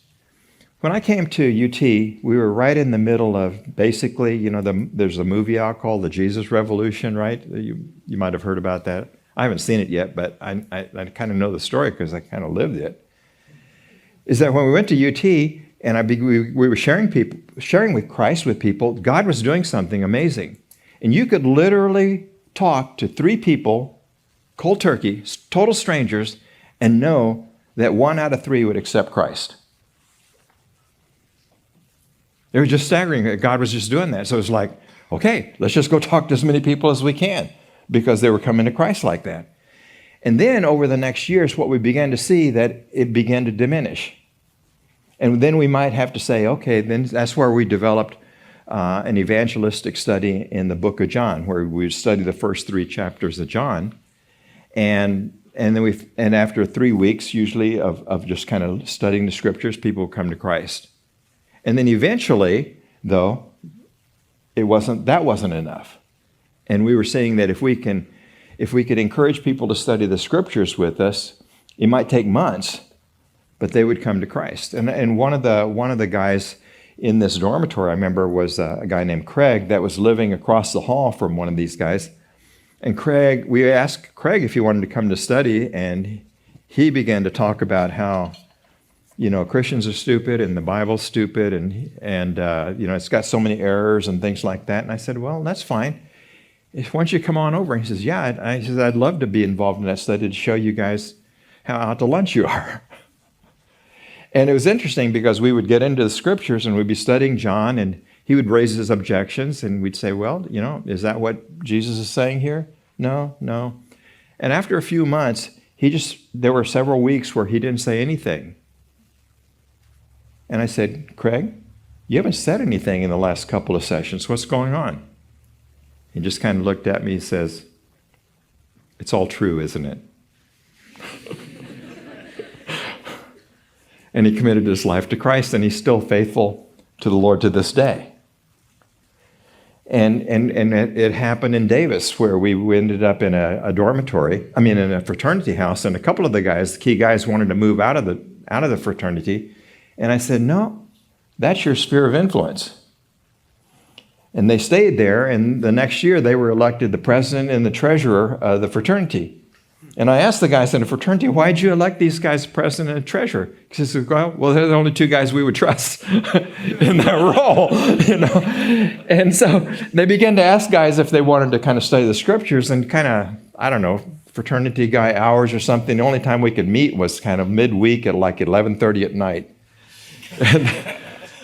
When I came to UT, we were right in the middle of basically, there's a movie out called The Jesus Revolution, right? You might have heard about that. I haven't seen it yet, but I kind of know the story because I kind of lived it. Is that when we went to UT and we were sharing with Christ with people, God was doing something amazing. And you could literally talk to 3 people, cold turkey, total strangers, and know that 1 out of 3 would accept Christ. It was just staggering that God was just doing that. So it was like, okay, let's just go talk to as many people as we can, because they were coming to Christ like that. And then over the next years, what we began to see, that it began to diminish. And then we might have to say, okay, then that's where we developed an evangelistic study in the book of John, where we study the first 3 chapters of John. And then after 3 weeks, usually, of just kind of studying the Scriptures, people would come to Christ. And then eventually, though, that wasn't enough. And we were saying that if we could encourage people to study the Scriptures with us, it might take months, but they would come to Christ. And one of the guys in this dormitory, I remember, was a guy named Craig that was living across the hall from one of these guys. And we asked Craig if he wanted to come to study, and he began to talk about how Christians are stupid and the Bible's stupid, and it's got so many errors and things like that. And I said, well, that's fine. Why don't you come on over? And he says, yeah. I said, I'd love to be involved in that study to show you guys how out to lunch you are. And it was interesting because we would get into the Scriptures and we'd be studying John, and he would raise his objections, and we'd say, well, is that what Jesus is saying here? No. And after a few months, there were several weeks where he didn't say anything. And I said, Craig, you haven't said anything in the last couple of sessions. What's going on? He just kind of looked at me and says, it's all true, isn't it? And he committed his life to Christ, and he's still faithful to the Lord to this day. And it happened in Davis, where we ended up in a fraternity house, and a couple of the key guys wanted to move out of the fraternity. And I said, no, that's your sphere of influence. And they stayed there, and the next year they were elected the president and the treasurer of the fraternity. And I asked the guys in the fraternity, why'd you elect these guys president and treasurer? He said, well, they're the only 2 guys we would trust in that role, And so they began to ask guys if they wanted to kind of study the Scriptures, and kind of, fraternity guy hours or something. The only time we could meet was kind of midweek at like 11:30 at night. And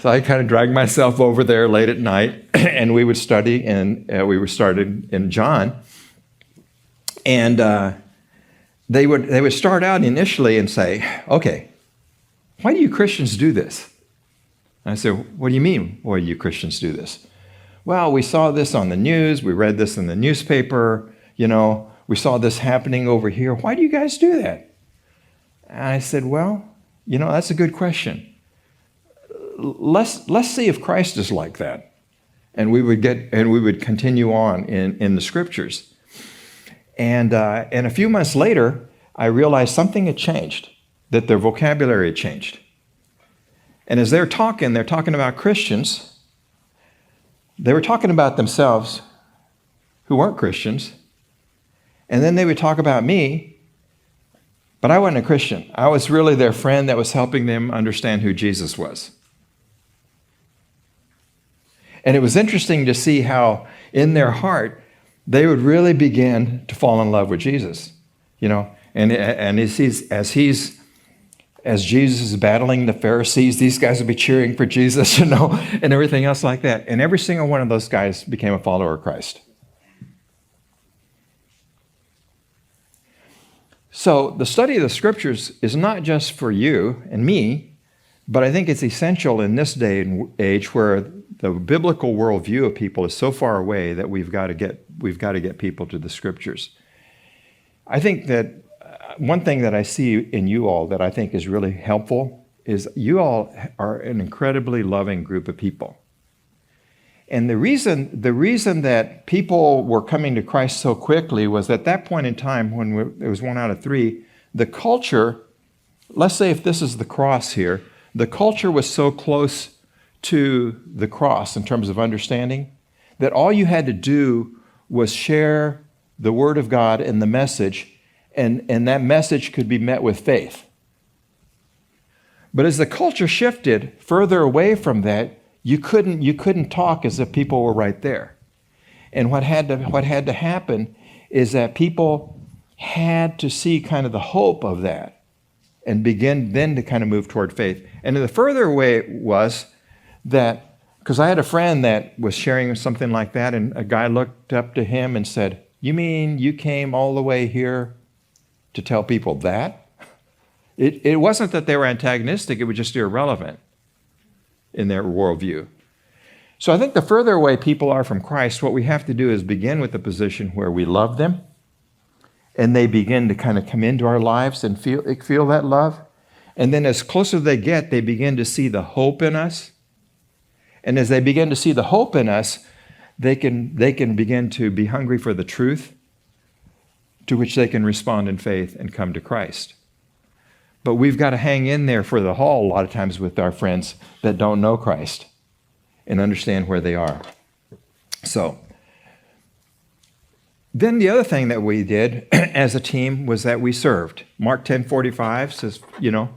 so I kind of dragged myself over there late at night, and we would study, and we were started in John. And they would start out initially and say, okay, why do you Christians do this? And I said, what do you mean, why do you Christians do this? Well, we saw this on the news, we read this in the newspaper, we saw this happening over here. Why do you guys do that? And I said, well, that's a good question. Let's see if Christ is like that. And we would continue on in the Scriptures. And a few months later, I realized something had changed, that their vocabulary had changed. And as they're talking about Christians. They were talking about themselves, who weren't Christians. And then they would talk about me, but I wasn't a Christian. I was really their friend that was helping them understand who Jesus was. And it was interesting to see how in their heart, they would really begin to fall in love with Jesus, you know. And as Jesus is battling the Pharisees, these guys would be cheering for Jesus, you know, and everything else like that. And every single one of those guys became a follower of Christ. So the study of the scriptures is not just for you and me, but I think it's essential in this day and age where the biblical worldview of people is so far away that we've got to get people to the scriptures. I think that one thing that I see in you all that I think is really helpful is you all are an incredibly loving group of people. And the reason that people were coming to Christ so quickly was at that point in time when it was 1 out of 3, the culture, let's say if this is the cross here, the culture was so close to the cross in terms of understanding that all you had to do was share the Word of God and the message, and that message could be met with faith. But as the culture shifted further away from that, you couldn't talk as if people were right there. And what had to happen is that people had to see kind of the hope of that and begin then to kind of move toward faith. And the further away it was that, because I had a friend that was sharing something like that, and a guy looked up to him and said, "You mean you came all the way here to tell people that?" It wasn't that they were antagonistic, it was just irrelevant in their worldview. So I think the further away people are from Christ, what we have to do is begin with the position where we love them, and they begin to kind of come into our lives and feel that love. And then as closer they get, they begin to see the hope in us. And as they begin to see the hope in us, they can begin to be hungry for the truth, to which they can respond in faith and come to Christ. But we've got to hang in there for the haul a lot of times with our friends that don't know Christ and understand where they are. So then the other thing that we did as a team was that we served. Mark 10:45 says, you know,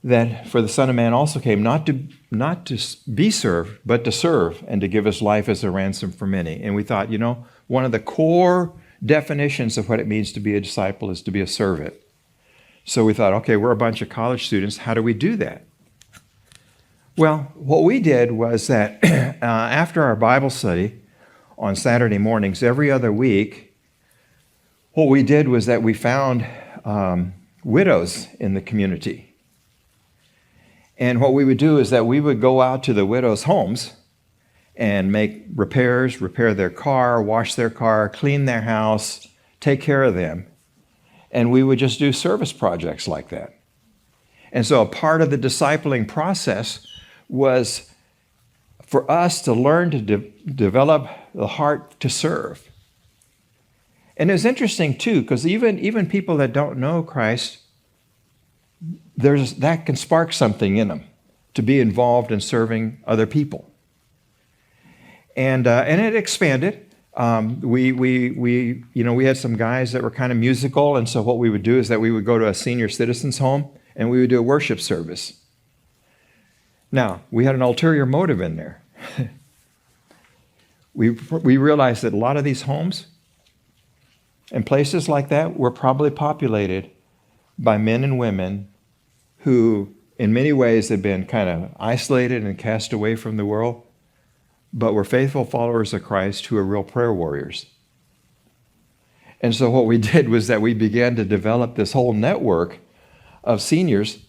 that for the Son of Man also came not to be served, but to serve and to give his life as a ransom for many. And we thought, you know, one of the core definitions of what it means to be a disciple is to be a servant. So we thought, okay, we're a bunch of college students. How do we do that? Well, what we did was that after our Bible study on Saturday mornings every other week, what we did was that we found widows in the community. And what we would do is that we would go out to the widows' homes and make repairs, repair their car, wash their car, clean their house, take care of them. And we would just do service projects like that. And so a part of the discipling process was for us to learn to develop the heart to serve. And it's interesting too, because even people that don't know Christ, that can spark something in them to be involved in serving other people. And it expanded. We had some guys that were kind of musical, and so what we would do is that we would go to a senior citizens home and we would do a worship service. Now, we had an ulterior motive in there. We realized that a lot of these homes and places like that were probably populated by men and women who, in many ways, had been kind of isolated and cast away from the world, but were faithful followers of Christ who are real prayer warriors. And so what we did was that we began to develop this whole network of seniors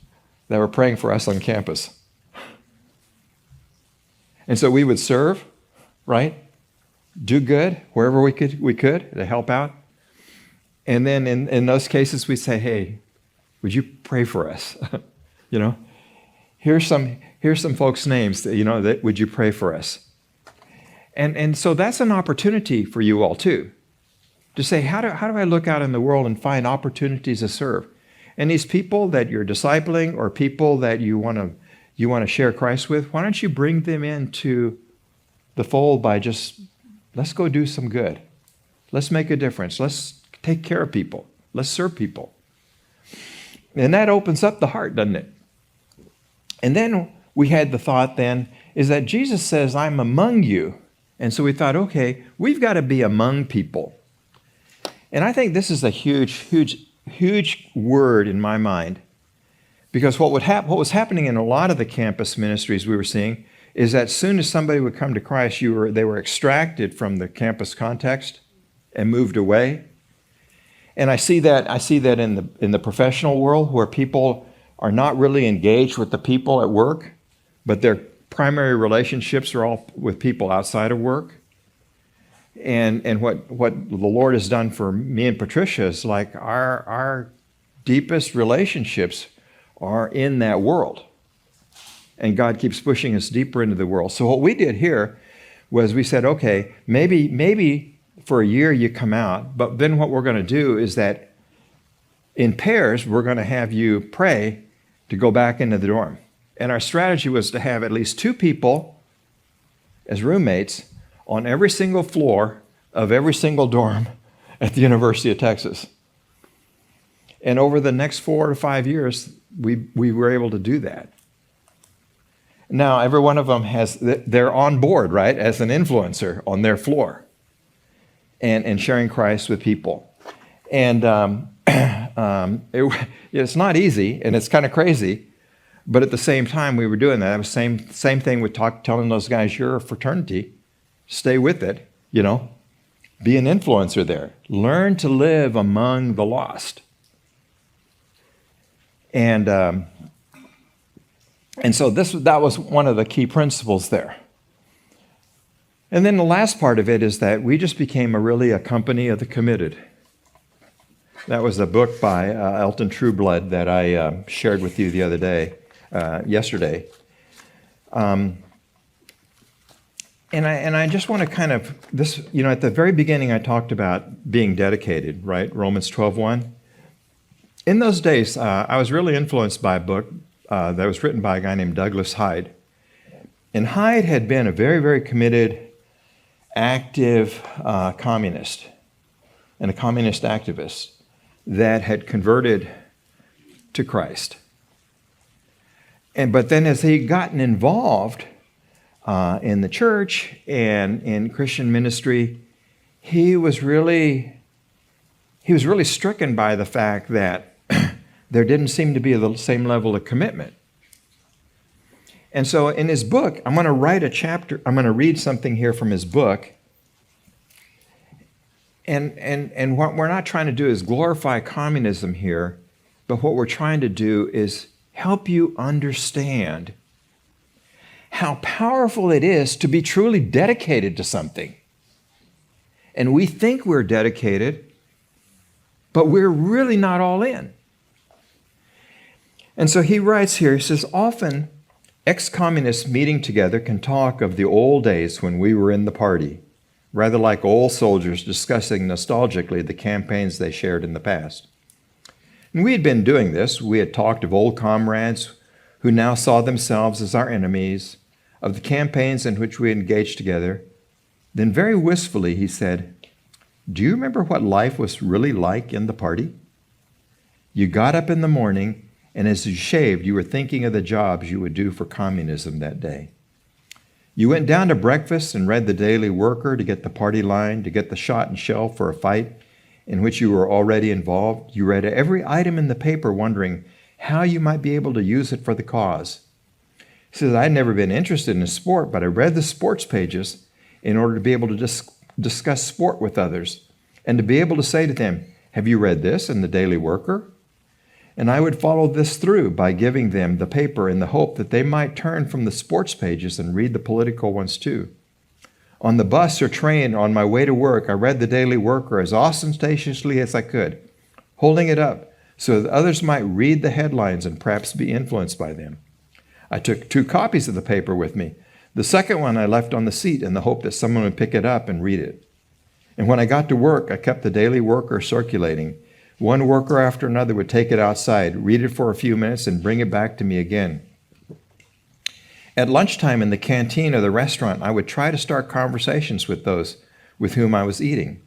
that were praying for us on campus. And so we would serve, right? Do good wherever we could to help out. And then in those cases we'd say, "Hey, would you pray for us?" You know, here's some folks' names that, you know, that would you pray for us? And so that's an opportunity for you all too, to say, how do I look out in the world and find opportunities to serve? And these people that you're discipling or people that you want to share Christ with, why don't you bring them into the fold by just, let's go do some good. Let's make a difference. Let's take care of people. Let's serve people. And that opens up the heart, doesn't it? And then we had the thought then is that Jesus says, "I'm among you And so we thought, okay, we've got to be among people. And I think this is a huge word in my mind, because what was happening in a lot of the campus ministries we were seeing is that as soon as somebody would come to Christ, they were extracted from the campus context and moved away. And I see that in the professional world, where people are not really engaged with the people at work, but their primary relationships are all with people outside of work. And what the Lord has done for me and Patricia is like our deepest relationships are in that world. And God keeps pushing us deeper into the world. So what we did here was we said, okay, maybe for a year you come out, but then what we're going to do is that in pairs, we're going to have you pray to go back into the dorm. And our strategy was to have at least 2 people as roommates on every single floor of every single dorm at the University of Texas. And over the next 4 to 5 years, we were able to do that. Now, every one of them they're on board, right, as an influencer on their floor and sharing Christ with people. And it's not easy, and it's kind of crazy, but at the same time, we were doing that. It was same thing with telling those guys, you're a fraternity, stay with it, be an influencer there. Learn to live among the lost. And so that was one of the key principles there. And then the last part of it is that we just became a company of the committed. That was a book by Elton Trueblood that I shared with you the other day, yesterday. And I just want to kind of, at the very beginning I talked about being dedicated, right? Romans 12:1. In those days, I was really influenced by a book that was written by a guy named Douglas Hyde. And Hyde had been a very, very committed, active communist and a communist activist that had converted to Christ. But then as he gotten involved in the church and in Christian ministry, he was really stricken by the fact that there didn't seem to be the same level of commitment. And so in his book, I'm going to read something here from his book. And what we're not trying to do is glorify communism here, but what we're trying to do is help you understand how powerful it is to be truly dedicated to something. And we think we're dedicated, but we're really not all in. And so he writes here, he says, often ex-communists meeting together can talk of the old days when we were in the party, rather like old soldiers discussing nostalgically the campaigns they shared in the past. And we had been doing this. We had talked of old comrades who now saw themselves as our enemies, of the campaigns in which we engaged together. Then very wistfully he said, do you remember what life was really like in the party? You got up in the morning, and as you shaved, you were thinking of the jobs you would do for communism that day. You went down to breakfast and read the Daily Worker to get the party line, to get the shot and shell for a fight in which you were already involved. You read every item in the paper wondering how you might be able to use it for the cause. He says, I'd never been interested in sport, but I read the sports pages in order to be able to discuss sport with others and to be able to say to them, have you read this in the Daily Worker? And I would follow this through by giving them the paper in the hope that they might turn from the sports pages and read the political ones too. On the bus or train on my way to work, I read the Daily Worker as ostentatiously as I could, holding it up so that others might read the headlines and perhaps be influenced by them. I took 2 copies of the paper with me. The second one I left on the seat in the hope that someone would pick it up and read it. And when I got to work, I kept the Daily Worker circulating. One worker after another would take it outside, read it for a few minutes, and bring it back to me again. At lunchtime in the canteen or the restaurant, I would try to start conversations with those with whom I was eating.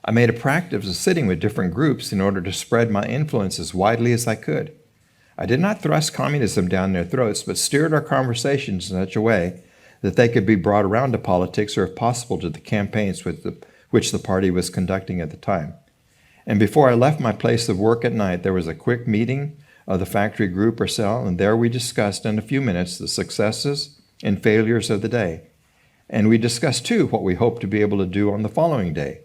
I made a practice of sitting with different groups in order to spread my influence as widely as I could. I did not thrust communism down their throats, but steered our conversations in such a way that they could be brought around to politics or, if possible, to the campaigns which the party was conducting at the time. And before I left my place of work at night, there was a quick meeting of the factory group or cell, and there we discussed in a few minutes the successes and failures of the day. And we discussed, too, what we hoped to be able to do on the following day.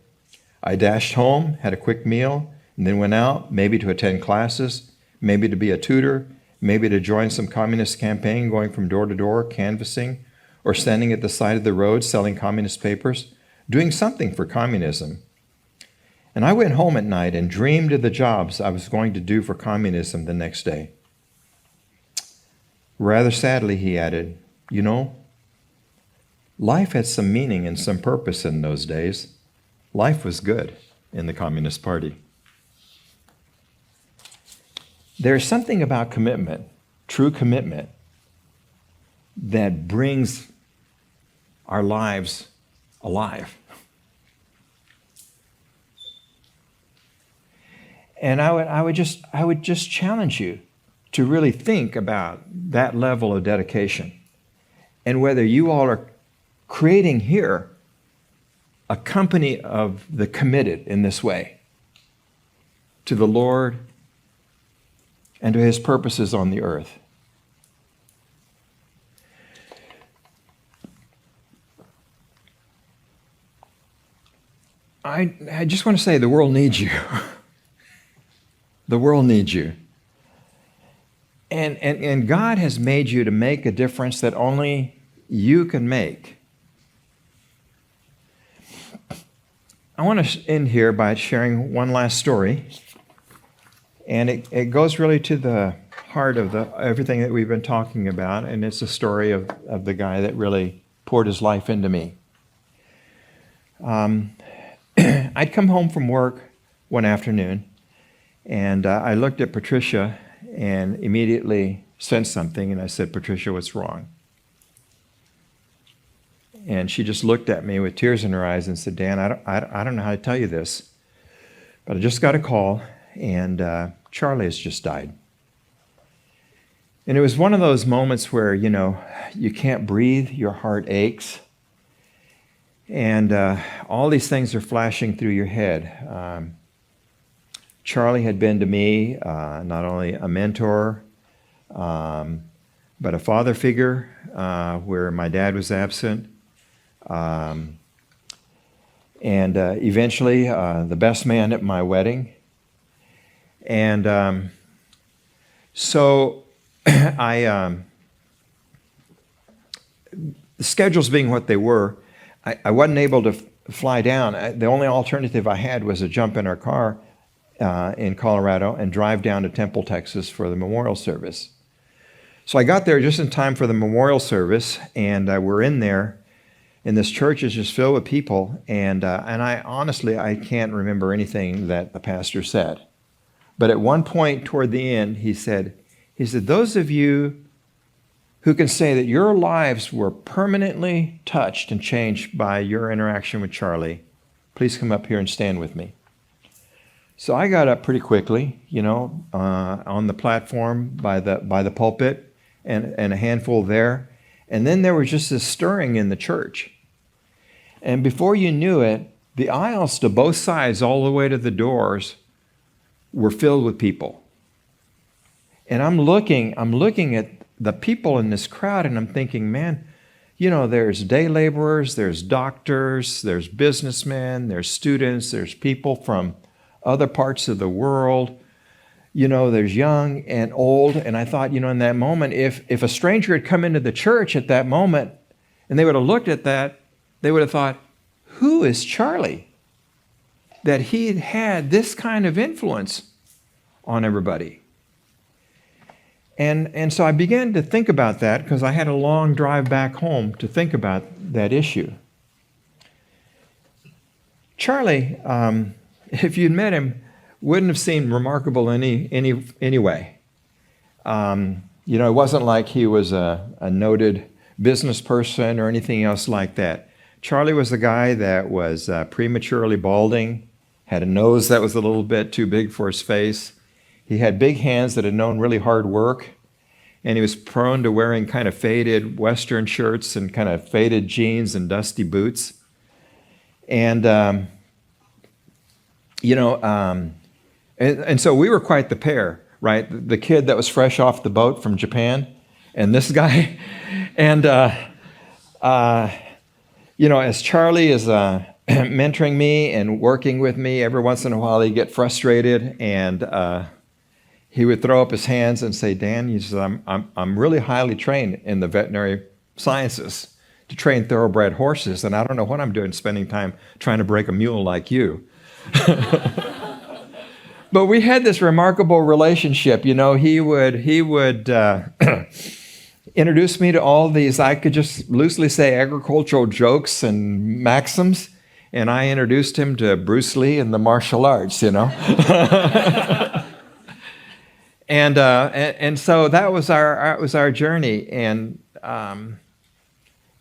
I dashed home, had a quick meal, and then went out, maybe to attend classes, maybe to be a tutor, maybe to join some communist campaign going from door to door, canvassing, or standing at the side of the road selling communist papers, doing something for communism. And I went home at night and dreamed of the jobs I was going to do for communism the next day. Rather sadly, he added, you know, life had some meaning and some purpose in those days. Life was good in the Communist Party. There's something about commitment, true commitment, that brings our lives alive. And I would just challenge you to really think about that level of dedication and whether you all are creating here a company of the committed in this way to the Lord and to his purposes on the earth. I just want to say the world needs you. The world needs you. And God has made you to make a difference that only you can make. I want to end here by sharing one last story. And it goes really to the heart of everything that we've been talking about. And it's the story of the guy that really poured his life into me. I'd come home from work one afternoon, and I looked at Patricia and immediately sensed something, and I said, Patricia, what's wrong? And she just looked at me with tears in her eyes and said, Dan, I don't know how to tell you this, but I just got a call, and Charlie has just died. And it was one of those moments where, you know, you can't breathe, your heart aches, and all these things are flashing through your head. Charlie had been to me not only a mentor, but a father figure where my dad was absent. And eventually the best man at my wedding. And so the schedules being what they were, I wasn't able to fly down. The only alternative I had was to jump in our car in Colorado and drive down to Temple, Texas for the memorial service. So I got there just in time for the memorial service, and we're in there, and this church is just filled with people, and I honestly, I can't remember anything that the pastor said. But at one point toward the end, he said, those of you who can say that your lives were permanently touched and changed by your interaction with Charlie, please come up here and stand with me. So I got up pretty quickly, you know, on the platform by the pulpit, and a handful there. And then there was just this stirring in the church. And before you knew it, the aisles to both sides, all the way to the doors, were filled with people. And I'm looking at the people in this crowd, and I'm thinking, man, you know, there's day laborers, there's doctors, there's businessmen, there's students, there's people from other parts of the world, you know, there's young and old. And I thought, you know, in that moment, if a stranger had come into the church at that moment and they would have looked at that, they would have thought, who is Charlie? That he had this kind of influence on everybody. And so I began to think about that because I had a long drive back home to think about that issue. Charlie, if you'd met him, wouldn't have seemed remarkable anyway. You know, it wasn't like he was a noted business person or anything else like that. Charlie was a guy that was prematurely balding, had a nose that was a little bit too big for his face. He had big hands that had known really hard work, and he was prone to wearing kind of faded Western shirts and kind of faded jeans and dusty boots. And, and so we were quite the pair, right? The kid that was fresh off the boat from Japan and this guy. And, as Charlie is mentoring me and working with me, every once in a while he'd get frustrated and he would throw up his hands and say, Dan, he says, I'm really highly trained in the veterinary sciences to train thoroughbred horses, and I don't know what I'm doing spending time trying to break a mule like you. But we had this remarkable relationship. He would introduce me to all these, I could just loosely say, agricultural jokes and maxims, and I introduced him to Bruce Lee and the martial arts, And so that was our journey. And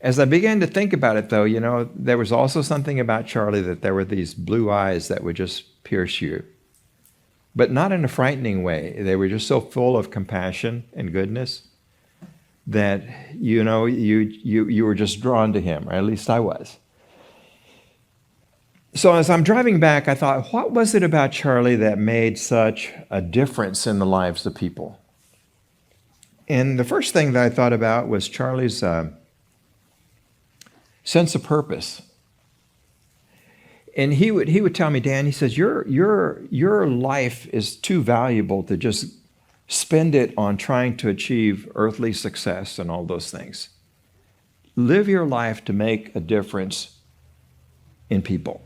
as I began to think about it, though, there was also something about Charlie, that there were these blue eyes that would just pierce you, but not in a frightening way. They were just so full of compassion and goodness that you were just drawn to him, or at least I was. So as I'm driving back, I thought, what was it about Charlie that made such a difference in the lives of people? And the first thing that I thought about was Charlie's sense of purpose. And he would tell me, Dan, he says, your life is too valuable to just spend it on trying to achieve earthly success and all those things. Live your life to make a difference in people.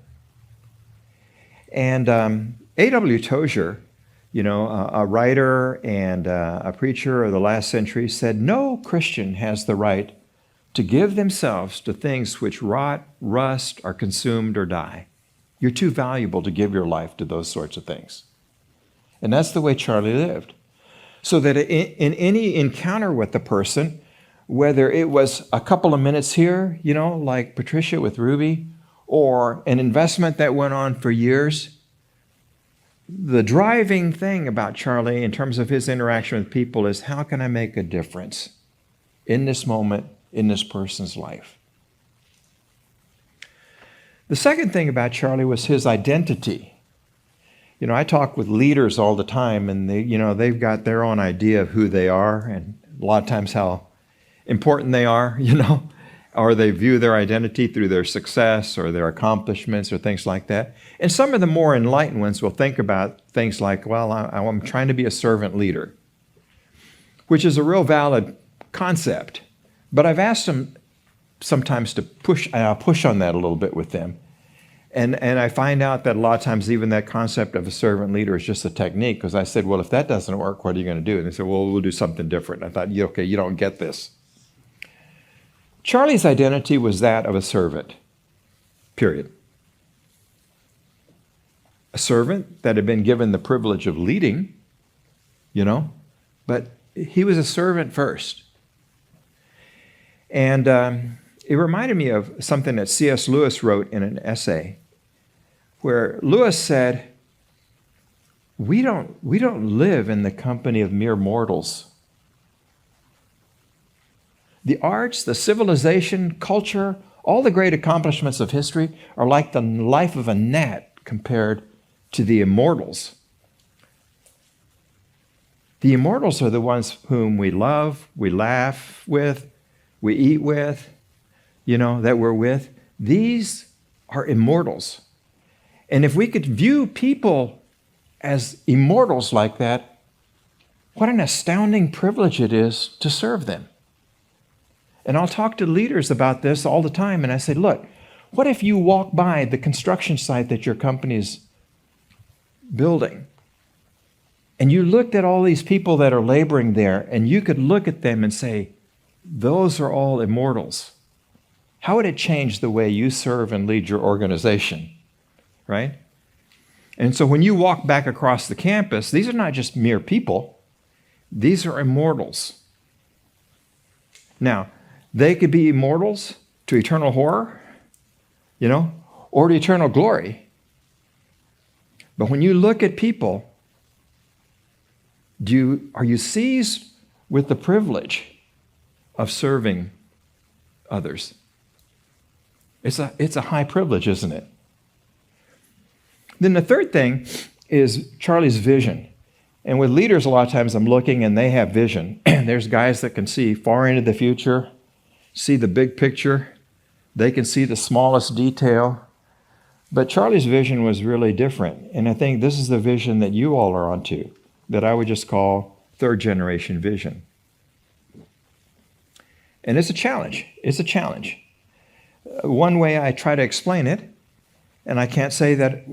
And A.W. Tozier, a writer and a preacher of the last century, said, no Christian has the right to give themselves to things which rot, rust, are consumed, or die. You're too valuable to give your life to those sorts of things. And that's the way Charlie lived. So that in any encounter with the person, whether it was a couple of minutes here, like Patricia with Ruby, or an investment that went on for years, the driving thing about Charlie in terms of his interaction with people is, how can I make a difference in this moment, in this person's life? The second thing about Charlie was his identity. I talk with leaders all the time, and they've got their own idea of who they are, and a lot of times how important they are, or they view their identity through their success or their accomplishments or things like that. And some of the more enlightened ones will think about things like, well, I'm trying to be a servant leader, which is a real valid concept. But I've asked them sometimes to push on that a little bit with them. And I find out that a lot of times even that concept of a servant leader is just a technique, because I said, well, if that doesn't work, what are you going to do? And they said, well, we'll do something different. And I thought, okay, you don't get this. Charlie's identity was that of a servant, period. A servant that had been given the privilege of leading, but he was a servant first. And it reminded me of something that C.S. Lewis wrote in an essay, where Lewis said, we don't live in the company of mere mortals. The arts, the civilization, culture, all the great accomplishments of history are like the life of a gnat compared to the immortals. The immortals are the ones whom we love, we laugh with, we eat with, that we're with. These are immortals. And if we could view people as immortals like that, what an astounding privilege it is to serve them. And I'll talk to leaders about this all the time, and I say, look, what if you walk by the construction site that your company's building, and you looked at all these people that are laboring there, and you could look at them and say, those are all immortals. How would it change the way you serve and lead your organization, right? And so when you walk back across the campus, these are not just mere people. These are immortals. Now, they could be immortals to eternal horror, or to eternal glory. But when you look at people, are you seized with the privilege of serving others. It's a high privilege, isn't it? Then the third thing is Charlie's vision. And with leaders, a lot of times I'm looking and they have vision. There's guys that can see far into the future, see the big picture. They can see the smallest detail. But Charlie's vision was really different. And I think this is the vision that you all are onto, that I would just call third generation vision. And it's a challenge. It's a challenge. One way I try to explain it, and I can't say that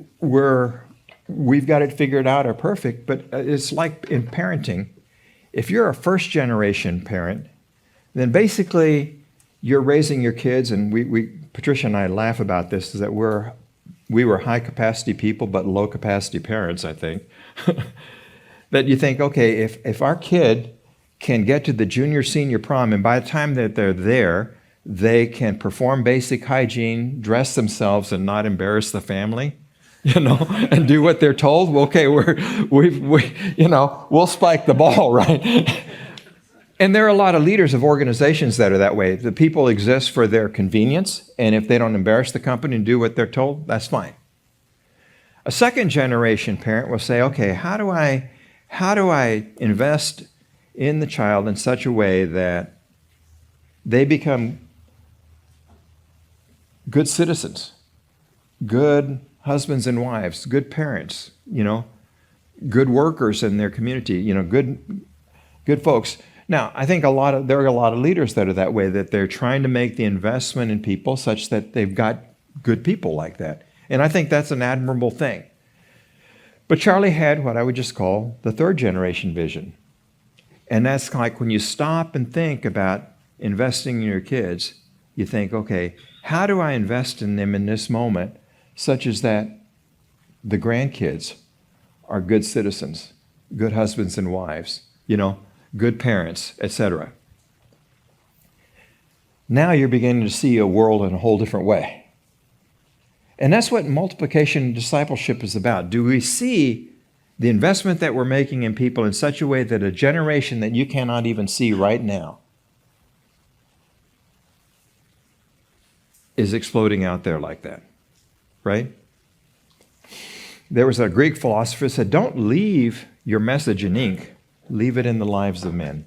we've got it figured out or perfect, but it's like in parenting. If you're a first generation parent, then basically you're raising your kids, and Patricia and I laugh about this, is that we were high capacity people, but low capacity parents, I think. That you think, okay, if our kid can get to the junior senior prom, and by the time that they're there, they can perform basic hygiene, dress themselves, and not embarrass the family, and do what they're told. Well, okay, we'll spike the ball, right? And there are a lot of leaders of organizations that are that way. The people exist for their convenience, and if they don't embarrass the company and do what they're told, that's fine. A second generation parent will say, okay, how do I invest in the child in such a way that they become good citizens, good husbands and wives, good parents, good workers in their community, good folks. Now, I think there are a lot of leaders that are that way, that they're trying to make the investment in people such that they've got good people like that. And I think that's an admirable thing. But Charlie had what I would just call the third generation vision. And that's like when you stop and think about investing in your kids, you think, okay, how do I invest in them in this moment such as that the grandkids are good citizens, good husbands and wives, good parents, etc. Now you're beginning to see a world in a whole different way. And that's what multiplication and discipleship is about. Do we see the investment that we're making in people in such a way that a generation that you cannot even see right now is exploding out there like that, right? There was a Greek philosopher who said, don't leave your message in ink, leave it in the lives of men.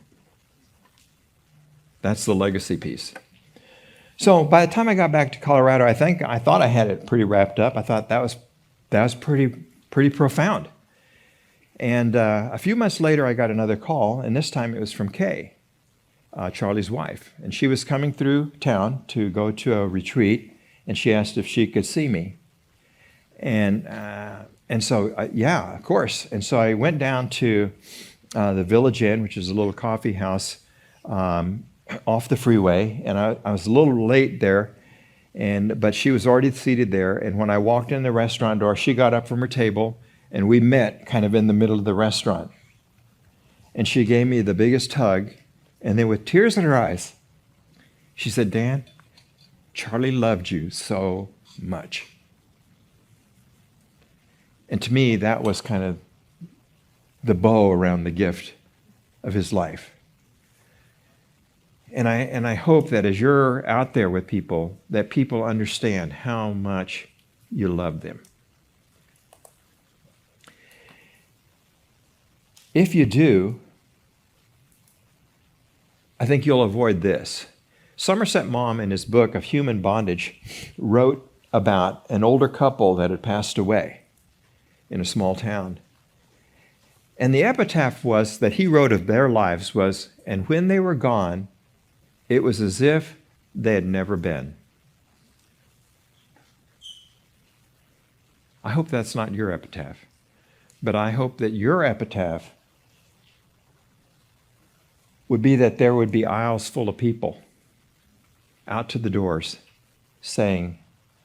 That's the legacy piece. So by the time I got back to Colorado, I thought I had it pretty wrapped up. I thought that was pretty profound. And a few months later, I got another call, and this time it was from Kay, Charlie's wife. And she was coming through town to go to a retreat, and she asked if she could see me. And so, yeah, of course. And so I went down to the Village Inn, which is a little coffee house off the freeway, and I was a little late there, but she was already seated there. And when I walked in the restaurant door, she got up from her table, and we met kind of in the middle of the restaurant. And she gave me the biggest hug, and then with tears in her eyes, she said, Dan, Charlie loved you so much. And to me, that was kind of the bow around the gift of his life. And I hope that as you're out there with people, that people understand how much you love them. If you do, I think you'll avoid this. Somerset Maugham, in his book of Human Bondage, wrote about an older couple that had passed away in a small town. And the epitaph was that he wrote of their lives was, and when they were gone, it was as if they had never been. I hope that's not your epitaph, but I hope that your epitaph would be that there would be aisles full of people out to the doors saying,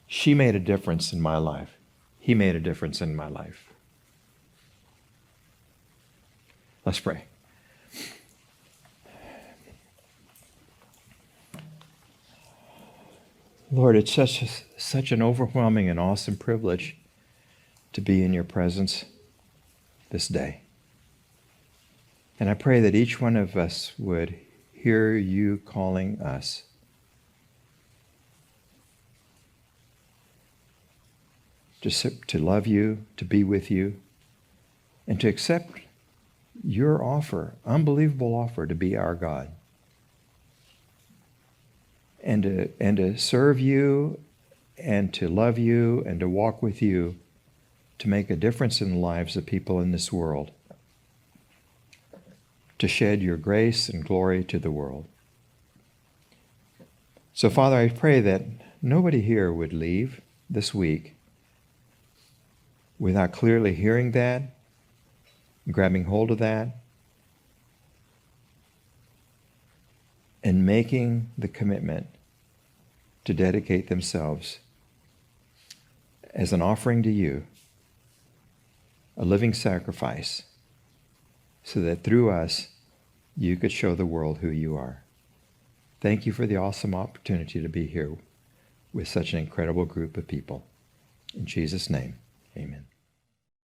she made a difference in my life. He made a difference in my life. Let's pray. Lord, it's such an overwhelming and awesome privilege to be in your presence this day. And I pray that each one of us would hear you calling us to love you, to be with you, and to accept your offer, unbelievable offer to be our God. And to serve you and to love you and to walk with you, to make a difference in the lives of people in this world, to shed your grace and glory to the world. So, Father, I pray that nobody here would leave this week without clearly hearing that, grabbing hold of that, and making the commitment to dedicate themselves as an offering to you, a living sacrifice, so that through us you could show the world who you are. Thank you for the awesome opportunity to be here with such an incredible group of people. In Jesus' name, amen.